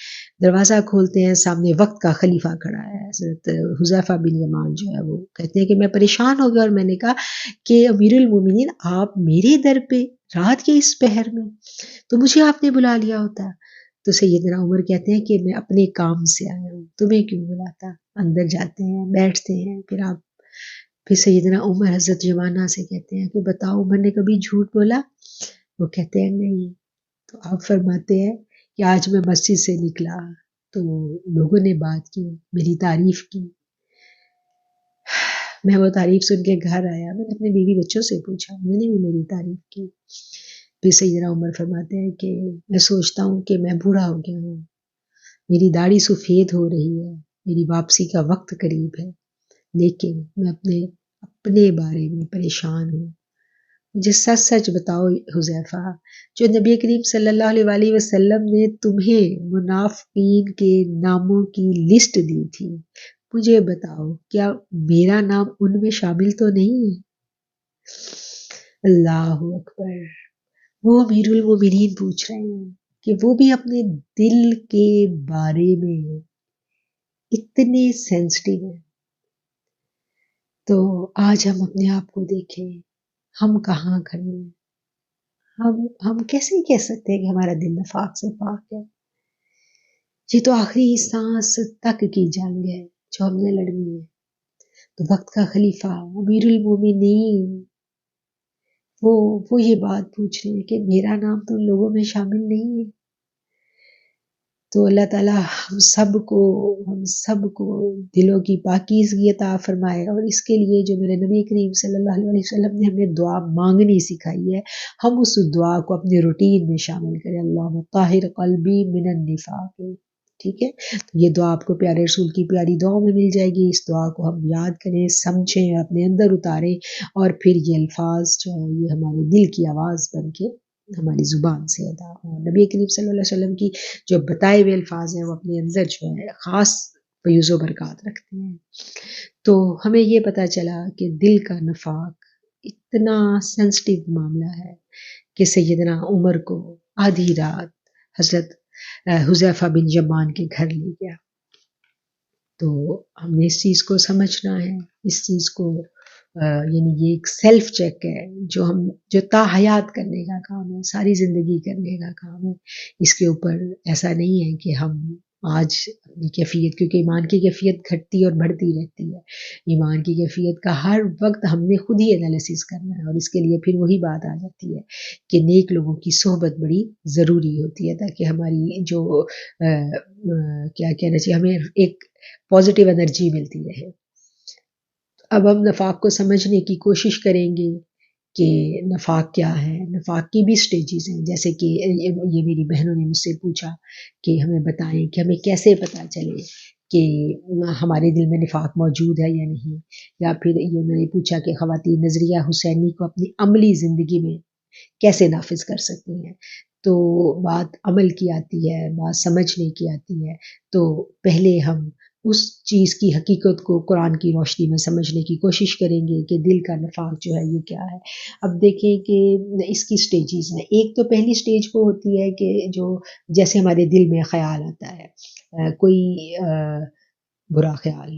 دروازہ کھولتے ہیں، سامنے وقت کا خلیفہ کھڑا ہے، حضرت حذیفہ بن یمان جو ہے، وہ کہتے ہیں کہ میں پریشان ہو گیا، اور میں نے کہا کہ امیر المومنین آپ میرے در پہ رات کے اس پہر میں، تو مجھے آپ نے بلا لیا ہوتا۔ تو سیدنا عمر کہتے ہیں کہ میں اپنے کام سے آیا ہوں، تمہیں کیوں بلاتا؟ اندر جاتے ہیں، بیٹھتے ہیں، پھر سیدنا عمر حضرت جمانہ سے کہتے ہیں کہ بتاؤ عمر نے کبھی جھوٹ بولا؟ وہ کہتے ہیں نہیں۔ تو آپ فرماتے ہیں کہ آج میں مسجد سے نکلا تو لوگوں نے بات کی، میری تعریف کی، میں وہ تعریف سن کے گھر آیا، میں نے اپنے بیوی بچوں سے پوچھا، انہوں نے بھی میری تعریف کی۔ پھر سیدنا عمر فرماتے ہیں کہ میں سوچتا ہوں کہ میں بوڑھا ہو گیا ہوں، میری داڑھی سفید ہو رہی ہے، میری واپسی کا وقت قریب ہے، لیکن میں اپنے بارے میں پریشان ہوں، مجھے سچ سچ بتاؤ حذیفہ، جو نبی کریم صلی اللہ علیہ وآلہ وسلم نے تمہیں منافقین کے ناموں کی لسٹ دی تھی، مجھے بتاؤ کیا میرا نام ان میں شامل تو نہیں ہے؟ اللہ اکبر۔ وہ امیر المومنین پوچھ رہے ہیں کہ وہ بھی اپنے دل کے بارے میں اتنے سینسٹیو ہیں۔ تو آج ہم اپنے آپ کو دیکھیں، ہم کہاں کھڑے ہیں؟ ہم کیسے کہہ سکتے ہیں کہ ہمارا دل نفاق سے پاک ہے؟ یہ تو آخری سانس تک کی جنگ ہے جو ہم نے لڑنی ہے۔ تو وقت کا خلیفہ امیر المومنین وہ یہ بات پوچھ رہے ہیں کہ میرا نام تو ان لوگوں میں شامل نہیں ہے۔ تو اللہ تعالیٰ ہم سب کو دلوں کی پاکیزگی عطا فرمائے، اور اس کے لیے جو میرے نبی کریم صلی اللہ علیہ وسلم نے ہمیں دعا مانگنی سکھائی ہے، ہم اس دعا کو اپنے روٹین میں شامل کریں۔ اللہم طاہر قلبی من النفاق، ٹھیک ہے؟ تو یہ دعا آپ کو پیارے رسول کی پیاری دعاؤں میں مل جائے گی۔ اس دعا کو ہم یاد کریں، سمجھیں، اپنے اندر اتاریں، اور پھر یہ الفاظ جو ہیں یہ ہمارے دل کی آواز بن کے ہماری زبان سے ادا ہوں۔ نبی کریم صلی اللہ علیہ وسلم کی جو بتائے ہوئے الفاظ ہیں وہ اپنے اندر جو ہے خاص فیوز و برکات رکھتے ہیں۔ تو ہمیں یہ پتہ چلا کہ دل کا نفاق اتنا سینسٹیو معاملہ ہے کہ سیدنا عمر کو آدھی رات حضرت حذیفہ بن یمان کے گھر لے گیا۔ تو ہم نے اس چیز کو سمجھنا ہے، اس چیز کو یعنی یہ ایک سیلف چیک ہے جو تا حیات کرنے کا کام ہے، ساری زندگی کرنے کا کام ہے۔ اس کے اوپر ایسا نہیں ہے کہ ہم آج اپنی کیفیت، کیونکہ ایمان کی کیفیت گھٹتی اور بڑھتی رہتی ہے، ایمان کی کیفیت کا ہر وقت ہم نے خود ہی انالیسس کرنا ہے، اور اس کے لیے پھر وہی بات آ جاتی ہے کہ نیک لوگوں کی صحبت بڑی ضروری ہوتی ہے، تاکہ ہماری جو کیا کہنا چاہیے، ہمیں ایک پازیٹیو انرجی ملتی رہے۔ اب ہم نفاق کو سمجھنے کی کوشش کریں گے کہ نفاق کیا ہے۔ نفاق کی بھی سٹیجز ہیں، جیسے کہ یہ میری بہنوں نے مجھ سے پوچھا کہ ہمیں بتائیں کہ ہمیں کیسے پتہ چلے کہ ہمارے دل میں نفاق موجود ہے یا نہیں، یا پھر یہ میں نے پوچھا کہ خواتین نظریہ حسینی کو اپنی عملی زندگی میں کیسے نافذ کر سکتی ہیں۔ تو بات عمل کی آتی ہے، بات سمجھنے کی آتی ہے۔ تو پہلے ہم اس چیز کی حقیقت کو قرآن کی روشنی میں سمجھنے کی کوشش کریں گے کہ دل کا نفاق جو ہے یہ کیا ہے۔ اب دیکھیں کہ اس کی سٹیجز ہیں۔ ایک تو پہلی سٹیج وہ ہوتی ہے کہ جو جیسے ہمارے دل میں خیال آتا ہے، کوئی برا خیال،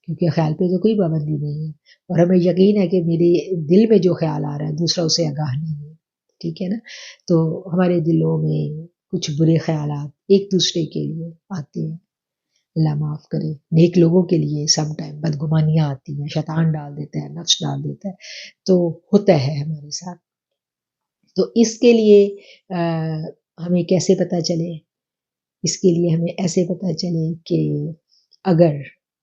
کیونکہ خیال پہ تو کوئی پابندی نہیں ہے، اور ہمیں یقین ہے کہ میرے دل میں جو خیال آ رہا ہے دوسرا اسے آگاہ نہیں ہے، ٹھیک ہے نا؟ تو ہمارے دلوں میں کچھ برے خیالات ایک دوسرے کے لیے آتے ہیں، اللہ معاف کرے، نیک لوگوں کے لیے سم ٹائم بدگمانیاں آتی ہیں، شیطان ڈال دیتا ہے، نفس ڈال دیتا ہے، تو ہوتا ہے ہمارے ساتھ۔ تو اس کے لیے ہمیں کیسے پتہ چلے؟ اس کے لیے ہمیں ایسے پتہ چلے کہ اگر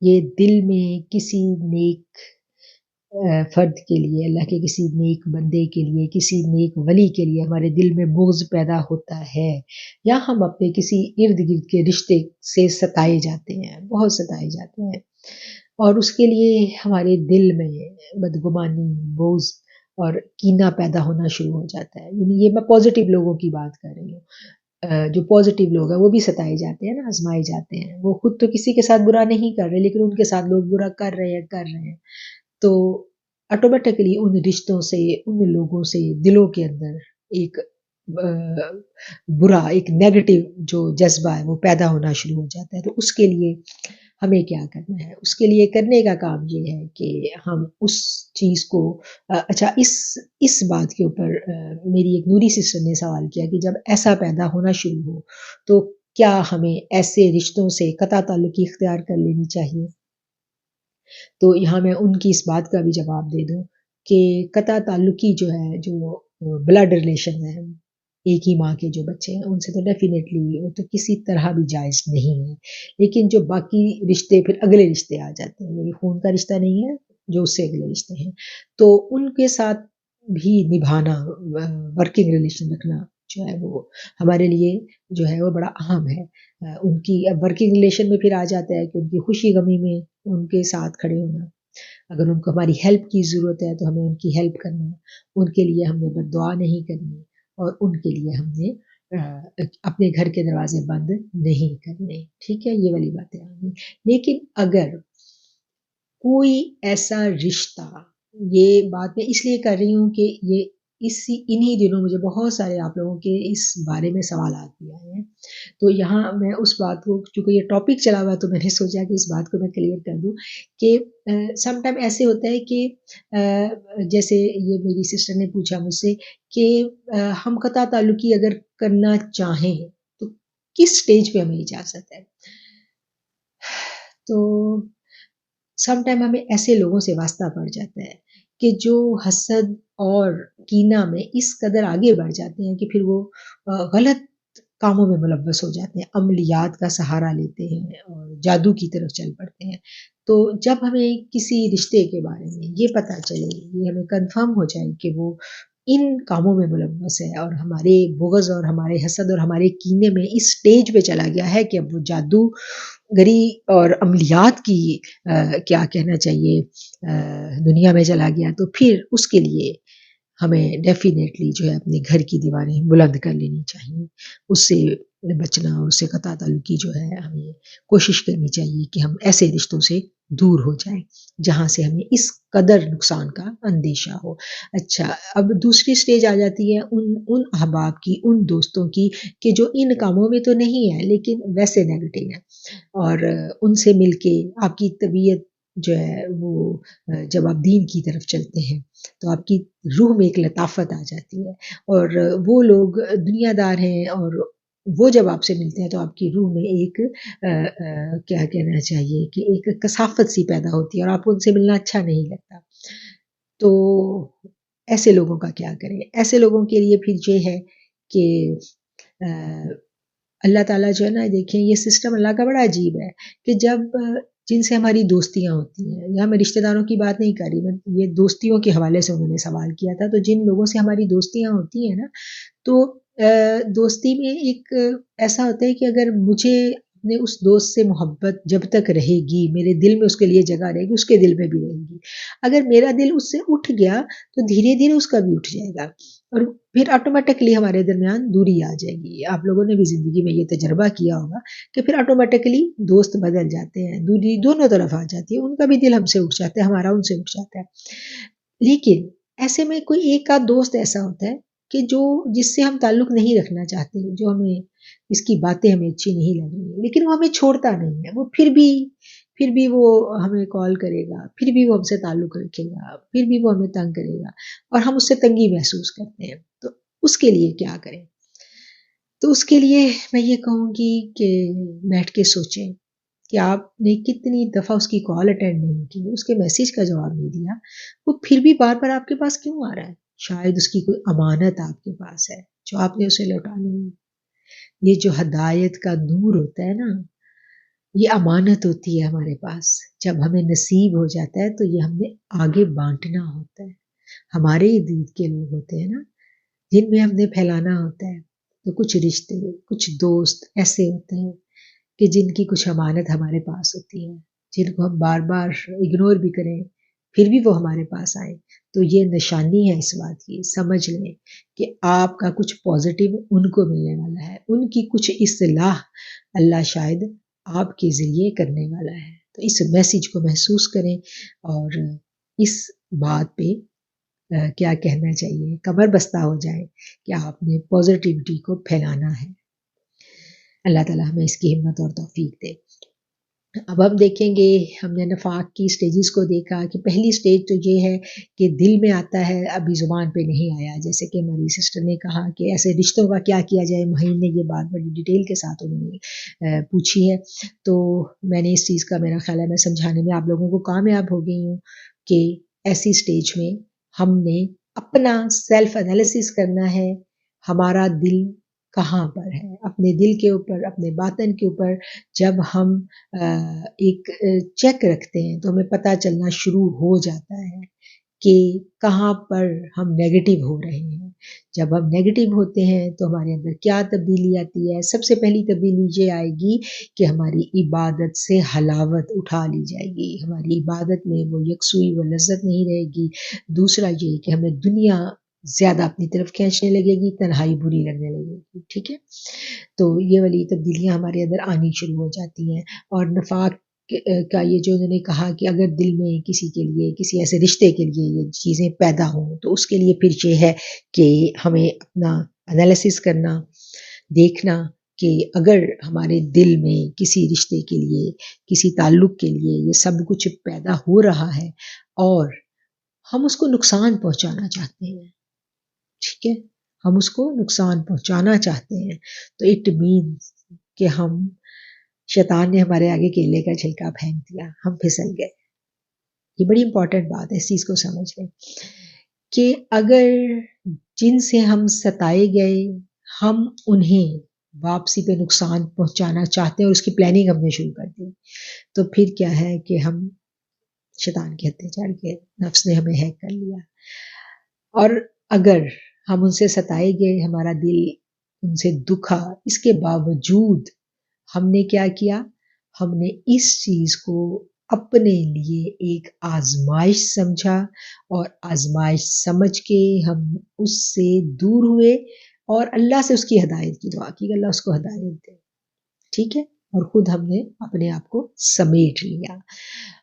یہ دل میں کسی نیک فرد کے لیے، اللہ کے کسی نیک بندے کے لیے، کسی نیک ولی کے لیے ہمارے دل میں بغض پیدا ہوتا ہے، یا ہم اپنے کسی ارد گرد کے رشتے سے ستائے جاتے ہیں، بہت ستائے جاتے ہیں، اور اس کے لیے ہمارے دل میں بدگمانی، بغض اور کینہ پیدا ہونا شروع ہو جاتا ہے۔ یعنی یہ میں پازیٹیو لوگوں کی بات کر رہی ہوں۔ جو پازیٹیو لوگ ہیں وہ بھی ستائے جاتے ہیں نا، آزمائے جاتے ہیں، وہ خود تو کسی کے ساتھ برا نہیں کر رہے لیکن ان کے ساتھ لوگ برا کر رہے ہیں، تو آٹومیٹکلی ان رشتوں سے، ان لوگوں سے دلوں کے اندر ایک برا، ایک نیگیٹو جو جذبہ ہے وہ پیدا ہونا شروع ہو جاتا ہے۔ تو اس کے لیے ہمیں کیا کرنا ہے؟ اس کے لیے کرنے کا کام یہ ہے کہ ہم اس چیز کو اچھا اس بات کے اوپر میری ایک نوری سسٹر نے سوال کیا کہ جب ایسا پیدا ہونا شروع ہو تو کیا ہمیں ایسے رشتوں سے قطع تعلقی اختیار کر لینی چاہیے؟ تو یہاں میں ان کی اس بات کا بھی جواب دے دوں کہ قطع تعلقی جو ہے، جو بلڈ ریلیشن ہے، ایک ہی ماں کے جو بچے ہیں، ان سے تو ڈیفینیٹلی وہ تو کسی طرح بھی جائز نہیں ہے، لیکن جو باقی رشتے پھر اگلے رشتے آ جاتے ہیں، یعنی خون کا رشتہ نہیں ہے، جو اس سے اگلے رشتے ہیں، تو ان کے ساتھ بھی نبھانا، ورکنگ ریلیشن رکھنا جو ہے وہ ہمارے لیے جو ہے وہ بڑا اہم ہے۔ ان کی ورکنگ ریلیشن میں پھر آ جاتا ہے کہ ان کی خوشی غمی میں ان کے ساتھ کھڑے ہونا، اگر ان کو ہماری ہیلپ کی ضرورت ہے تو ہمیں ان کی ہیلپ کرنا، ان کے لیے ہم نے بد دعا نہیں کرنی، اور ان کے لیے ہم نے اپنے گھر کے دروازے بند نہیں کرنے. ٹھیک ہے، یہ والی باتیں آ گئی. لیکن اگر کوئی ایسا رشتہ، یہ بات میں اس لیے کر رہی ہوں کہ یہ انہی دنوں مجھے بہت سارے آپ لوگوں کے اس بارے میں سوالات بھی آئے ہیں، تو یہاں میں اس بات کو، چونکہ یہ ٹاپک چلا ہوا تو میں نے سوچا کہ اس بات کو میں کلیئر کر دوں کہ سم ٹائم ایسے ہوتا ہے کہ جیسے یہ میری سسٹر نے پوچھا مجھ سے کہ ہم قطع تعلقی اگر کرنا چاہیں تو کس سٹیج پہ ہمیں اجازت ہے. تو سم ٹائم ہمیں ایسے لوگوں سے واسطہ پڑ جاتا ہے کہ جو حسد اور کینہ میں اس قدر آگے بڑھ جاتے ہیں کہ پھر وہ غلط کاموں میں ملوث ہو جاتے ہیں، عملیات کا سہارا لیتے ہیں اور جادو کی طرف چل پڑتے ہیں. تو جب ہمیں کسی رشتے کے بارے میں یہ پتہ چلے، یہ ہمیں کنفرم ہو جائے کہ وہ ان کاموں میں ملوث ہے اور ہمارے بغض اور ہمارے حسد اور ہمارے کینے میں اس سٹیج پہ چلا گیا ہے کہ اب وہ جادو گری اور عملیات کی کیا کہنا چاہیے دنیا میں چلا گیا، تو پھر اس کے لیے ہمیں ڈیفینیٹلی جو ہے اپنے گھر کی دیواریں بلند کر لینی چاہیے. اس سے بچنا اور اس سے قطع تعلقی جو ہے ہمیں کوشش کرنی چاہیے کہ ہم ایسے رشتوں سے دور ہو جائیں جہاں سے ہمیں اس قدر نقصان کا اندیشہ ہو. اچھا، اب دوسری سٹیج آ جاتی ہے ان احباب کی، ان دوستوں کی کہ جو ان کاموں میں تو نہیں ہے لیکن ویسے نیگیٹو ہیں، اور ان سے مل کے آپ کی طبیعت جو ہے وہ جب آپ دین کی طرف چلتے ہیں تو آپ کی روح میں ایک لطافت آ جاتی ہے، اور وہ لوگ دنیا دار ہیں اور وہ جب آپ سے ملتے ہیں تو آپ کی روح میں ایک کیا کہنا چاہیے کہ ایک کثافت سی پیدا ہوتی ہے اور آپ کو ان سے ملنا اچھا نہیں لگتا. تو ایسے لوگوں کا کیا کریں؟ ایسے لوگوں کے لیے پھر یہ ہے کہ اللہ تعالیٰ جو ہے نا، دیکھیں یہ سسٹم اللہ کا بڑا عجیب ہے کہ جب جن سے ہماری دوستیاں ہوتی ہیں، یہاں میں رشتہ داروں کی بات نہیں کر رہی، میں یہ دوستیوں کے حوالے سے انہوں نے سوال کیا تھا، تو جن لوگوں سے ہماری دوستیاں ہوتی ہیں نا، تو دوستی میں ایک ایسا ہوتا ہے کہ اگر مجھے اپنے اس دوست سے محبت جب تک رہے گی، میرے دل میں اس کے لیے جگہ رہے گی، اس کے دل میں بھی رہے گی. اگر میرا دل اس سے اٹھ گیا تو دھیرے دھیرے اس کا بھی اٹھ جائے گا اور پھر آٹومیٹکلی ہمارے درمیان دوری آ جائے گی. آپ لوگوں نے بھی زندگی میں یہ تجربہ کیا ہوگا کہ پھر آٹومیٹکلی دوست بدل جاتے ہیں، دوری دونوں طرف آ جاتی ہے، ان کا بھی دل ہم سے اٹھ جاتا ہے، ہمارا ان سے اٹھ جاتا ہے. لیکن ایسے میں کوئی ایک آدھ دوست ایسا ہوتا ہے کہ جس سے ہم تعلق نہیں رکھنا چاہتے، جو ہمیں اس کی باتیں ہمیں اچھی نہیں لگ رہی، لیکن وہ ہمیں چھوڑتا نہیں ہے، وہ پھر بھی وہ ہمیں کال کرے گا، پھر بھی وہ ہم سے تعلق رکھے گا، پھر بھی وہ ہمیں تنگ کرے گا اور ہم اس سے تنگی محسوس کرتے ہیں. تو اس کے لیے کیا کریں؟ تو اس کے لیے میں یہ کہوں گی کہ بیٹھ کے سوچیں کہ آپ نے کتنی دفعہ اس کی کال اٹینڈ نہیں کی، اس کے میسیج کا جواب نہیں دیا، وہ پھر بھی بار بار آپ کے پاس کیوں آ رہا ہے؟ شاید اس کی کوئی امانت آپ کے پاس ہے جو آپ نے اسے لوٹانی ہے. یہ جو ہدایت کا نور ہوتا ہے نا، یہ امانت ہوتی ہے ہمارے پاس. جب ہمیں نصیب ہو جاتا ہے تو یہ ہم نے آگے بانٹنا ہوتا ہے. ہمارے ارد گرد کے لوگ ہوتے ہیں نا جن میں ہم نے پھیلانا ہوتا ہے، تو کچھ رشتے، کچھ دوست ایسے ہوتے ہیں کہ جن کی کچھ امانت ہمارے پاس ہوتی ہے، جن کو ہم بار بار اگنور بھی کریں پھر بھی وہ ہمارے پاس آئیں. تو یہ نشانی ہے اس بات کی، سمجھ لیں کہ آپ کا کچھ پازیٹیو ان کو ملنے والا ہے، ان کی کچھ اصلاح اللہ شاید آپ کے ذریعے کرنے والا ہے. تو اس میسیج کو محسوس کریں اور اس بات پہ کیا کہنا چاہیے، کمر بستہ ہو جائیں کہ آپ نے پازیٹیوٹی کو پھیلانا ہے. اللہ تعالیٰ ہمیں اس کی ہمت اور توفیق دے. اب ہم دیکھیں گے، ہم نے نفاق کی سٹیجز کو دیکھا کہ پہلی سٹیج تو یہ ہے کہ دل میں آتا ہے، ابھی زبان پہ نہیں آیا، جیسے کہ ہماری سسٹر نے کہا کہ ایسے رشتوں کا کیا کیا جائے. مہین نے یہ بات بڑی ڈیٹیل کے ساتھ انہوں نے پوچھی ہے، تو میں نے اس چیز کا، میرا خیال ہے میں سمجھانے میں آپ لوگوں کو کامیاب ہو گئی ہوں کہ ایسی سٹیج میں ہم نے اپنا سیلف انالیسس کرنا ہے، ہمارا دل کہاں پر ہے، اپنے دل کے اوپر، اپنے باطن کے اوپر جب ہم ایک چیک رکھتے ہیں تو ہمیں پتہ چلنا شروع ہو جاتا ہے کہ کہاں پر ہم نیگیٹو ہو رہے ہیں جب ہم نیگیٹو ہوتے ہیں تو ہمارے اندر کیا تبدیلی آتی ہے؟ سب سے پہلی تبدیلی یہ آئے گی کہ ہماری عبادت سے حلاوت اٹھا لی جائے گی، ہماری عبادت میں وہ یکسوئی و لذت نہیں رہے گی۔ دوسرا یہ کہ ہمیں دنیا زیادہ اپنی طرف کھینچنے لگے گی، تنہائی بری لگنے لگے گی، ٹھیک ہے؟ تو یہ والی تبدیلیاں ہمارے اندر آنی شروع ہو جاتی ہیں۔ اور نفاق کا یہ جو انہوں نے کہا کہ اگر دل میں کسی کے لیے، کسی ایسے رشتے کے لیے یہ چیزیں پیدا ہوں تو اس کے لیے پھر یہ ہے کہ ہمیں اپنا انالیسس کرنا، دیکھنا کہ اگر ہمارے دل میں کسی رشتے کے لیے، کسی تعلق کے لیے یہ سب کچھ پیدا ہو رہا ہے اور ہم اس کو نقصان پہنچانا چاہتے ہیں، ٹھیک ہے، ہم اس کو نقصان پہنچانا چاہتے ہیں، تو اٹ مینس کہ ہم شیطان نے ہمارے آگے کیلے کا چھلکا پھینک دیا، ہم پھسل گئے۔ یہ بڑی امپورٹنٹ بات ہے، اس چیز کو سمجھ لیں کہ اگر جن سے ہم ستائے گئے ہم انہیں واپسی پہ نقصان پہنچانا چاہتے ہیں اور اس کی پلاننگ ہم نے شروع کر دی، تو پھر کیا ہے کہ ہم شیطان کے ہتھے چڑھ گئے، نفس نے ہمیں ہیک کر لیا۔ اور اگر ہم ان سے ستائے گئے، ہمارا دل ان سے دکھا، اس کے باوجود ہم نے کیا کیا؟ ہم نے اس چیز کو اپنے لیے ایک آزمائش سمجھا اور آزمائش سمجھ کے ہم اس سے دور ہوئے اور اللہ سے اس کی ہدایت کی دعا کی کہ اللہ اس کو ہدایت دے، ٹھیک ہے، اور خود ہم نے اپنے آپ کو سمیٹ لیا۔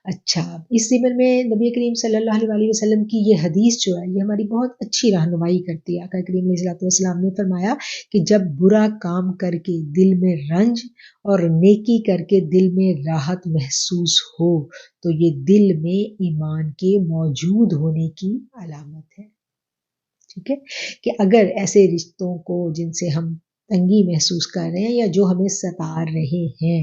اچھا، اس ضمن میں نبی کریم صلی اللہ علیہ وسلم کی یہ حدیث جو ہے یہ ہماری بہت اچھی رہنمائی کرتی ہے۔ آقا کریم علیہ السلام نے فرمایا کہ جب برا کام کر کے دل میں رنج اور نیکی کر کے دل میں راحت محسوس ہو تو یہ دل میں ایمان کے موجود ہونے کی علامت ہے، ٹھیک ہے، کہ اگر ایسے رشتوں کو جن سے ہم تنگی محسوس کر رہے ہیں یا جو ہمیں ستا رہے ہیں،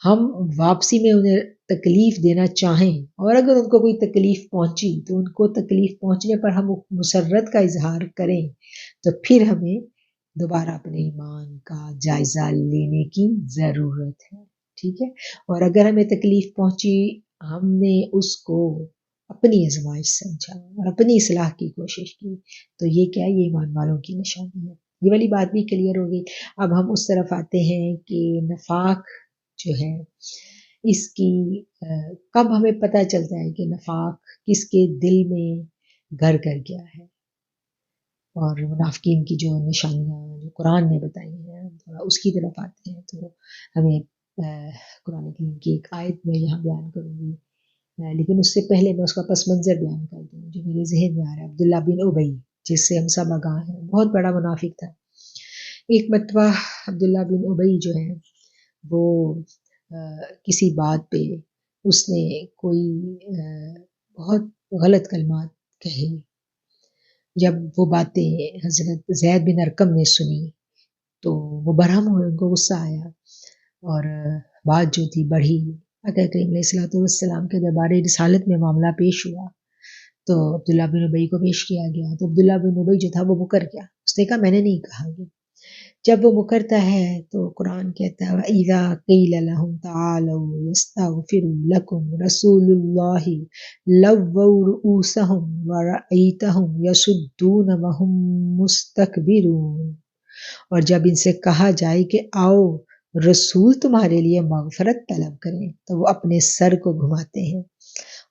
ہم واپسی میں انہیں تکلیف دینا چاہیں اور اگر ان کو کوئی تکلیف پہنچی تو ان کو تکلیف پہنچنے پر ہم مسرت کا اظہار کریں تو پھر ہمیں دوبارہ اپنے ایمان کا جائزہ لینے کی ضرورت ہے، ٹھیک ہے، اور اگر ہمیں تکلیف پہنچی ہم نے اس کو اپنی آزمائش سمجھا اور اپنی اصلاح کی کوشش کی تو یہ کیا ہے؟ یہ ایمان والوں کی نشانی ہے۔ یہ والی بات بھی کلیئر ہو گئی۔ اب ہم اس طرف آتے ہیں کہ نفاق جو ہے اس کی کب ہمیں پتہ چلتا ہے کہ نفاق کس کے دل میں گھر کر گیا ہے، اور منافقین کی جو نشانیاں جو قرآن نے بتائی ہیں تھوڑا اس کی طرف آتے ہیں تو ہمیں قرآن کریم کی ایک آیت میں یہاں بیان کروں گی، لیکن اس سے پہلے میں اس کا پس منظر بیان کر دوں جو میرے ذہن میں آ رہا ہے۔ عبداللہ بن ابی، جس سے ہم سب آگاہ ہیں، بہت بڑا منافق تھا۔ ایک مرتبہ عبداللہ بن ابی جو ہے وہ کسی بات پہ اس نے کوئی بہت غلط کلمات کہے، جب وہ باتیں حضرت زید بن ارقم نے سنی تو وہ برہم ہوئے، ان کو غصہ آیا اور بات جو تھی بڑھی۔ آقا کریم علیہ السلام کے دربار رسالت میں معاملہ پیش ہوا تو عبداللہ بن ابی کو پیش کیا گیا تو عبداللہ بن ابی جو تھا وہ مکر گیا، اس نے کہا میں نے نہیں کہا یہ۔ جب وہ مکرتا ہے تو قرآن کہتا ہے وَإِذَا قِيلَ لَهُمْ تَعَالَوْا يَسْتَغْفِرْ لَكُمْ رَسُولُ اللَّهِ لَوَّوْا رُؤُوسَهُمْ وَرَأَيْتَهُمْ يَصُدُّونَ وَهُمْ مُسْتَكْبِرُونَ، اور جب ان سے کہا جائے کہ آؤ رسول تمہارے لیے مغفرت طلب کریں تو وہ اپنے سر کو گھماتے ہیں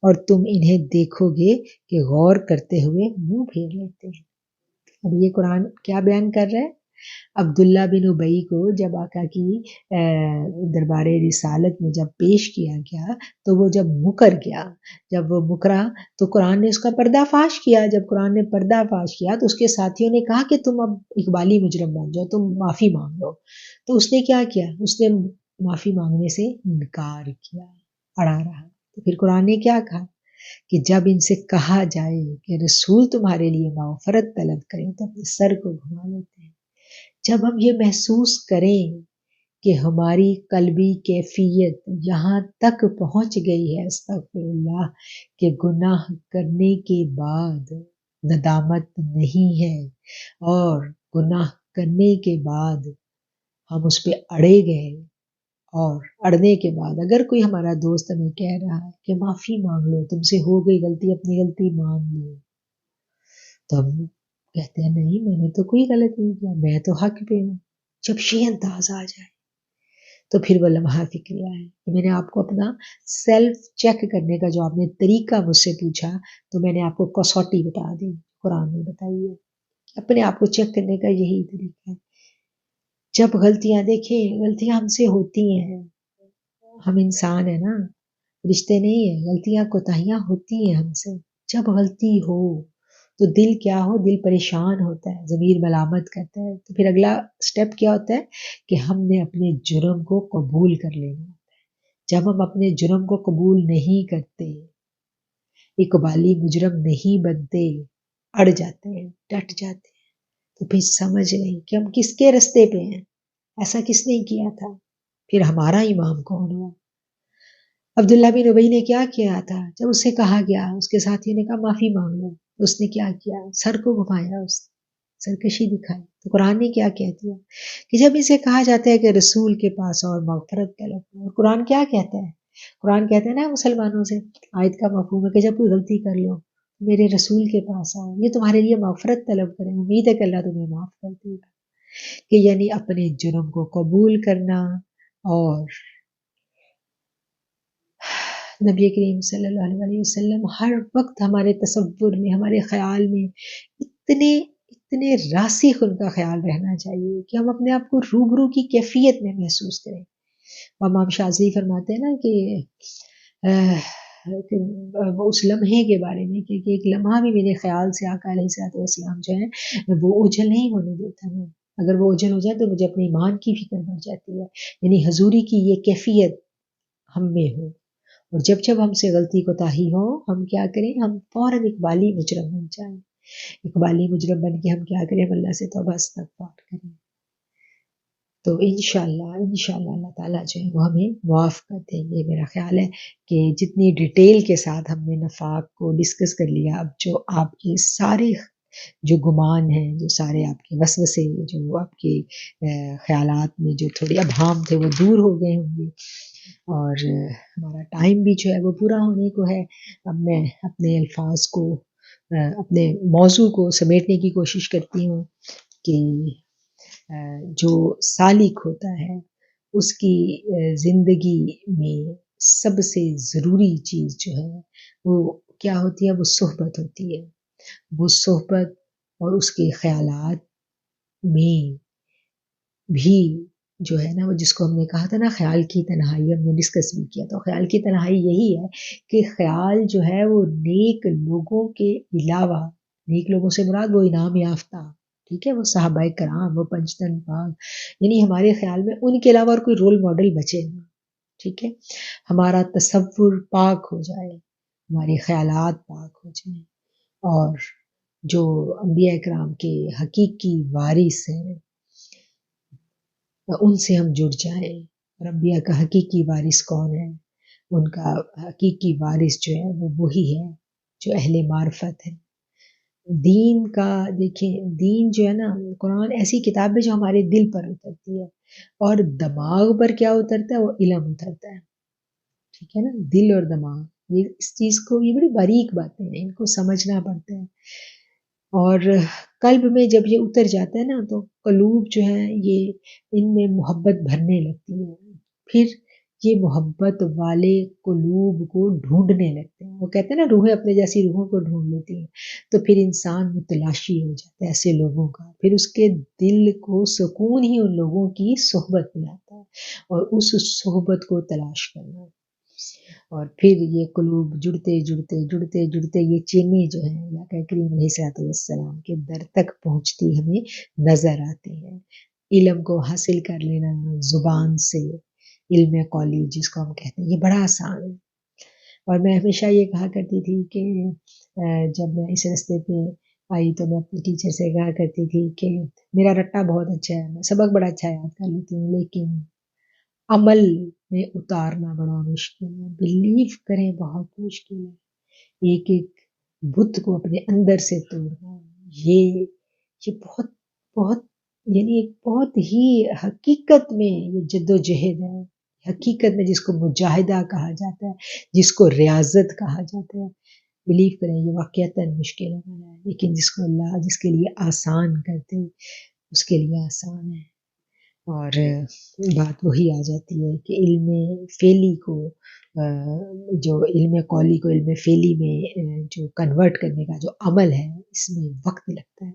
اور تم انہیں دیکھو گے کہ غور کرتے ہوئے منہ پھیر لیتے ہیں۔ اب یہ قرآن کیا بیان کر رہا ہے؟ عبداللہ بن ابی کو جب آقا کی دربار رسالت میں جب پیش کیا گیا تو وہ جب مکر گیا، جب وہ مکرا تو قرآن نے اس کا پردہ فاش کیا۔ جب قرآن نے پردہ فاش کیا تو اس کے ساتھیوں نے کہا کہ تم اب اقبالی مجرم بن جاؤ، تم معافی مانگ لو، تو اس نے کیا کیا؟ اس نے معافی مانگنے سے انکار کیا، اڑا رہا۔ تو پھر قرآن نے کیا کہا کہ جب ان سے کہا جائے کہ رسول تمہارے لیے مغفرت طلب کریں تو اپنے سر کو گھما لیتے ہیں۔ جب ہم یہ محسوس کریں کہ ہماری قلبی کیفیت یہاں تک پہنچ گئی ہے استغفر اللہ کہ گناہ کرنے کے بعد ندامت نہیں ہے، اور گناہ کرنے کے بعد ہم اس پہ اڑے گئے، اور اڑنے کے بعد اگر کوئی ہمارا دوست ہمیں کہہ رہا ہے کہ معافی مانگ لو، تم سے ہو گئی غلطی، اپنی غلطی مان لو، تو ہم کہتے ہیں نہیں میں نے تو کوئی غلط نہیں کیا، میں تو حق پہ ہوں. جب یہ انداز آ جائے تو پھر وہ لمحہ فکریہ ہے کہ میں نے آپ کو اپنا سیلف چیک کرنے کا جو آپ نے طریقہ مجھ سے پوچھا تو میں نے آپ کو کسوٹی بتا دی، قرآن نے بتائی ہے. اپنے آپ کو چیک کرنے کا یہی طریقہ ہے. جب غلطیاں دیکھیں غلطیاں ہم سے ہوتی ہیں، ہم انسان ہیں نا، رشتے نہیں ہیں، غلطیاں کوتاہیاں ہوتی ہیں ہم سے. جب غلطی ہو تو دل کیا ہو، دل پریشان ہوتا ہے، ضمیر ملامت کرتا ہے. تو پھر اگلا سٹیپ کیا ہوتا ہے کہ ہم نے اپنے جرم کو قبول کر لینا. جب ہم اپنے جرم کو قبول نہیں کرتے، اقبالی مجرم نہیں بنتے، اڑ جاتے ہیں، ڈٹ جاتے ہیں، تو پھر سمجھ نہیں کہ ہم کس کے رستے پہ ہیں، ایسا کس نے کیا تھا. پھر ہمارا امام کون ہوا؟ عبداللہ بن ابی نے کیا کیا تھا؟ جب اسے کہا گیا، اس کے ساتھیوں نے کہا معافی مانگ لو، اس نے کیا کیا؟ سر کو گھمایا، اس سرکشی دکھائی. تو قرآن نے کیا کہہ دیا کہ جب اسے کہا جاتا ہے کہ رسول کے پاس اور مغفرت طلب کرو، اور قرآن کیا کہتا ہے؟ قرآن کہتا ہے نا مسلمانوں سے، آیت کا مفہوم ہے کہ جب کوئی غلطی کر لو میرے رسول کے پاس آؤ، یہ تمہارے لیے مغفرت طلب کریں، امید ہے کہ اللہ تمہیں معاف کر دے گا. کہ یعنی اپنے جرم کو قبول کرنا. اور نبی کریم صلی اللہ علیہ وسلم ہر وقت ہمارے تصور میں، ہمارے خیال میں اتنے راسخ ان کا خیال رہنا چاہیے کہ ہم اپنے آپ کو روبرو کی کیفیت میں محسوس کریں. امام شاذلی فرماتے ہیں نا کہ وہ اس لمحے کے بارے میں کہ ایک لمحہ بھی میرے خیال سے آقا علیہ الصلوۃ والسلام جو ہے وہ اوجھل نہیں ہونے دیتا میں. اگر وہ اوجھل ہو جائے تو مجھے اپنے ایمان کی فکر بڑھ جاتی ہے. یعنی حضوری کی یہ کیفیت ہم میں ہو. اور جب ہم سے غلطی کوتاہی ہو ہم کیا کریں؟ ہم فوراً اقبالی مجرم بن جائیں. اقبالی مجرم بن کے ہم کیا کریں؟ ہم اللہ سے توبہ استغفار کریں. تو انشاءاللہ اللہ تعالیٰ جو ہے وہ ہمیں معاف کر دیں گے. میرا خیال ہے کہ جتنی ڈیٹیل کے ساتھ ہم نے نفاق کو ڈسکس کر لیا، اب جو آپ کے سارے جو گمان ہیں، جو سارے آپ کے وسوسے، جو آپ کے خیالات میں جو تھوڑے ابہام تھے وہ دور ہو گئے ہوں گے. اور ہمارا ٹائم بھی جو ہے وہ پورا ہونے کو ہے. اب میں اپنے الفاظ کو، اپنے موضوع کو سمیٹنے کی کوشش کرتی ہوں کہ جو سالک ہوتا ہے اس کی زندگی میں سب سے ضروری چیز جو ہے وہ کیا ہوتی ہے؟ وہ صحبت ہوتی ہے. وہ صحبت اور اس کے خیالات میں بھی جو ہے نا، وہ جس کو ہم نے کہا تھا نا خیال کی تنہائی، ہم نے ڈسکس بھی کیا. تو خیال کی تنہائی یہی ہے کہ خیال جو ہے وہ نیک لوگوں کے علاوہ، نیک لوگوں سے مراد وہ انعام یافتہ، ٹھیک ہے، وہ صحابہ کرام، وہ پنجتن پاک، یعنی ہمارے خیال میں ان کے علاوہ اور کوئی رول ماڈل بچے نا. ٹھیک ہے، ہمارا تصور پاک ہو جائے، ہمارے خیالات پاک ہو جائیں، اور جو انبیاء کرام کے حقیقی وارث ہیں ان سے ہم جڑ جائیں. اور انبیاء کا حقیقی وارث کون ہے؟ ان کا حقیقی وارث جو ہے وہ وہی ہے جو اہل معرفت ہے. دین کا دیکھیں، دین جو ہے نا، قرآن ایسی کتاب ہے جو ہمارے دل پر اترتی ہے، اور دماغ پر کیا اترتا ہے؟ وہ علم اترتا ہے. ٹھیک ہے نا، دل اور دماغ، یہ اس چیز کو، یہ بڑی باریک باتیں ہیں، ان کو سمجھنا پڑتا ہے. اور قلب میں جب یہ اتر جاتا ہے نا تو قلوب جو ہے یہ ان میں محبت بھرنے لگتی ہے. پھر یہ محبت والے قلوب کو ڈھونڈنے لگتے ہیں. وہ کہتے ہیں نا روحیں اپنے جیسی روحوں کو ڈھونڈ لیتی ہیں. تو پھر انسان متلاشی ہو جاتا ہے ایسے لوگوں کا. پھر اس کے دل کو سکون ہی ان لوگوں کی صحبت میں آتا ہے، اور اس صحبت کو تلاش کرنا. اور پھر یہ قلوب جڑتے جڑتے جڑتے جڑتے یہ چینی جو ہیں یا کہ کریم علیہ السلام کے در تک پہنچتی ہمیں نظر آتی ہے. علم کو حاصل کر لینا زبان سے، علم قولی جس کو ہم کہتے ہیں، یہ بڑا آسان ہے. اور میں ہمیشہ یہ کہا کرتی تھی کہ جب میں اس رستے پہ آئی تو میں اپنی ٹیچر سے کہا کرتی تھی کہ میرا رٹا بہت اچھا ہے، میں سبق بڑا اچھا یاد کر لیتی ہوں، لیکن عمل میں اتارنا بڑا مشکل ہے. بلیو کریں بہت مشکل ہے. ایک ایک بت کو اپنے اندر سے توڑنا، یہ بہت بہت یعنی ایک بہت ہی حقیقت میں یہ جد و جہد ہے. حقیقت میں جس کو مجاہدہ کہا جاتا ہے، جس کو ریاضت کہا جاتا ہے. بلیو کریں یہ واقعتاً مشکل والا ہے، لیکن جس کو اللہ جس کے لیے آسان کرتے اس کے لیے آسان ہے۔ اور بات وہی آ جاتی ہے کہ علم فعلی کو جو علم قولی کو علم فعلی میں جو کنورٹ کرنے کا جو عمل ہے اس میں وقت لگتا ہے،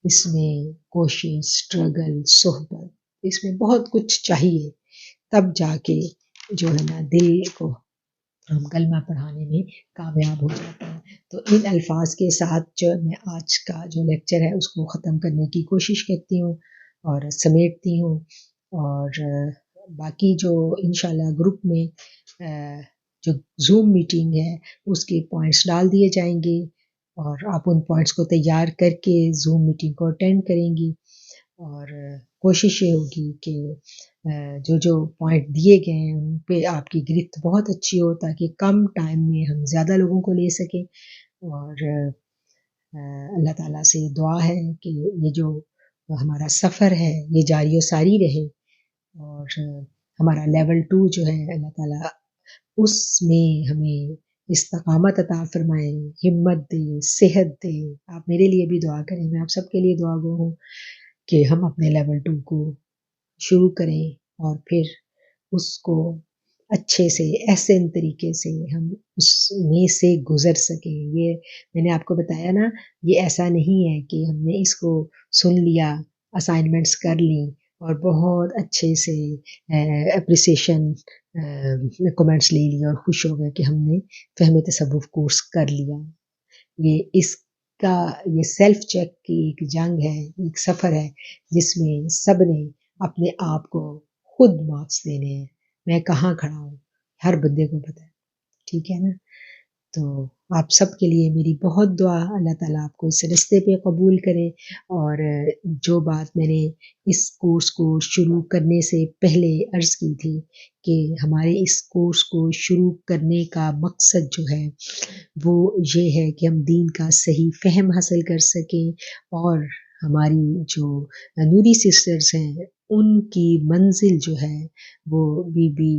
اس میں کوشش، اسٹرگل، صحبت، اس میں بہت کچھ چاہیے، تب جا کے جو ہے نا دل کو ہم کلمہ پڑھانے میں کامیاب ہو جاتا ہے۔ تو ان الفاظ کے ساتھ جو میں آج کا جو لیکچر ہے اس کو ختم کرنے کی کوشش کرتی ہوں اور سمیٹتی ہوں، اور باقی جو انشاءاللہ گروپ میں جو زوم میٹنگ ہے اس کے پوائنٹس ڈال دیے جائیں گے، اور آپ ان پوائنٹس کو تیار کر کے زوم میٹنگ کو اٹینڈ کریں گی، اور کوشش یہ ہوگی کہ جو جو پوائنٹ دیے گئے ہیں ان پہ آپ کی گرفت بہت اچھی ہو تاکہ کم ٹائم میں ہم زیادہ لوگوں کو لے سکیں۔ اور اللہ تعالیٰ سے دعا ہے کہ یہ جو ہمارا سفر ہے یہ جاری و ساری رہے، اور ہمارا لیول 2 جو ہے اللہ تعالیٰ اس میں ہمیں استقامت عطا فرمائے، ہمت دے، صحت دے۔ آپ میرے لیے بھی دعا کریں، میں آپ سب کے لیے دعا گو ہوں کہ ہم اپنے لیول 2 کو شروع کریں اور پھر اس کو اچھے سے احسن طریقے سے ہم اس میں سے گزر سکیں۔ یہ میں نے آپ کو بتایا نا، یہ ایسا نہیں ہے کہ ہم نے اس کو سن لیا، اسائنمنٹس کر لیں اور بہت اچھے سے اپریسیشن کمنٹس لے لیے اور خوش ہو گئے کہ ہم نے فہم تصوف کورس کر لیا۔ یہ اس کا یہ سیلف چیک کی ایک جنگ ہے، ایک سفر ہے جس میں سب نے اپنے آپ کو خود مارکس دینے ہیں، میں کہاں کھڑا ہوں ہر بندے کو پتہ ہے، ٹھیک ہے نا؟ تو آپ سب کے لیے میری بہت دعا، اللہ تعالیٰ آپ کو اس رستے پہ قبول کرے۔ اور جو بات میں نے اس کورس کو شروع کرنے سے پہلے عرض کی تھی کہ ہمارے اس کورس کو شروع کرنے کا مقصد جو ہے وہ یہ ہے کہ ہم دین کا صحیح فہم حاصل کر سکیں، اور ہماری جو نوری سسٹرز ہیں ان کی منزل جو ہے وہ بی بی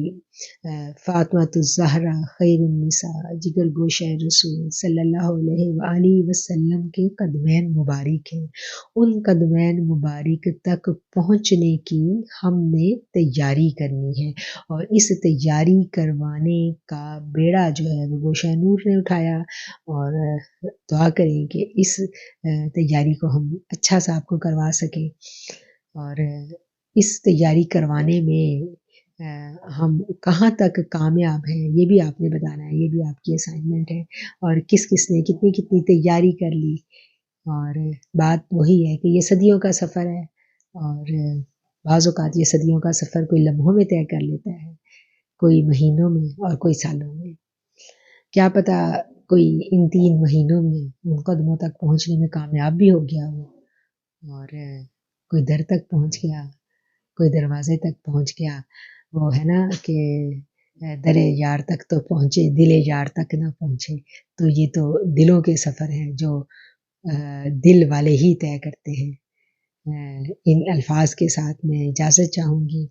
فاطمہ الزہرا خیر النساء جگر گوشہ رسول صلی اللہ علیہ وآلہ وسلم کے قدمین مبارک ہیں۔ ان قدمین مبارک تک پہنچنے کی ہم نے تیاری کرنی ہے، اور اس تیاری کروانے کا بیڑا جو ہے وہ گوشہ نور نے اٹھایا، اور دعا کریں کہ اس تیاری کو ہم اچھا سا آپ کو کروا سکیں۔ اور اس تیاری کروانے میں ہم کہاں تک کامیاب ہیں یہ بھی آپ نے بتانا ہے، یہ بھی آپ کی اسائنمنٹ ہے، اور کس کس نے کتنی کتنی تیاری کر لی۔ اور بات وہی ہے کہ یہ صدیوں کا سفر ہے، اور بعض اوقات یہ صدیوں کا سفر کوئی لمحوں میں طے کر لیتا ہے، کوئی مہینوں میں اور کوئی سالوں میں۔ کیا پتہ کوئی ان 3 مہینوں میں ان قدموں تک پہنچنے میں کامیاب بھی ہو گیا ہو، اور کوئی در تک پہنچ گیا، کوئی دروازے تک پہنچ گیا۔ وہ ہے نا کہ در یار تک تو پہنچے، دل یار تک نہ پہنچے۔ تو یہ تو دلوں کے سفر ہیں جو دل والے ہی طے کرتے ہیں۔ ان الفاظ کے ساتھ میں اجازت چاہوں گی۔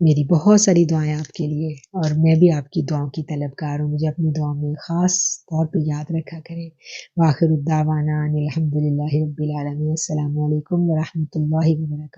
میری بہت ساری دعائیں آپ کے لیے، اور میں بھی آپ کی دعاؤں کی طلبگار ہوں، مجھے اپنی دعاؤں میں خاص طور پہ یاد رکھا کریں۔ وآخر الدعوانا ان الحمد للہ رب العالمین۔ السلام علیکم ورحمۃ اللہ وبرکاتہ۔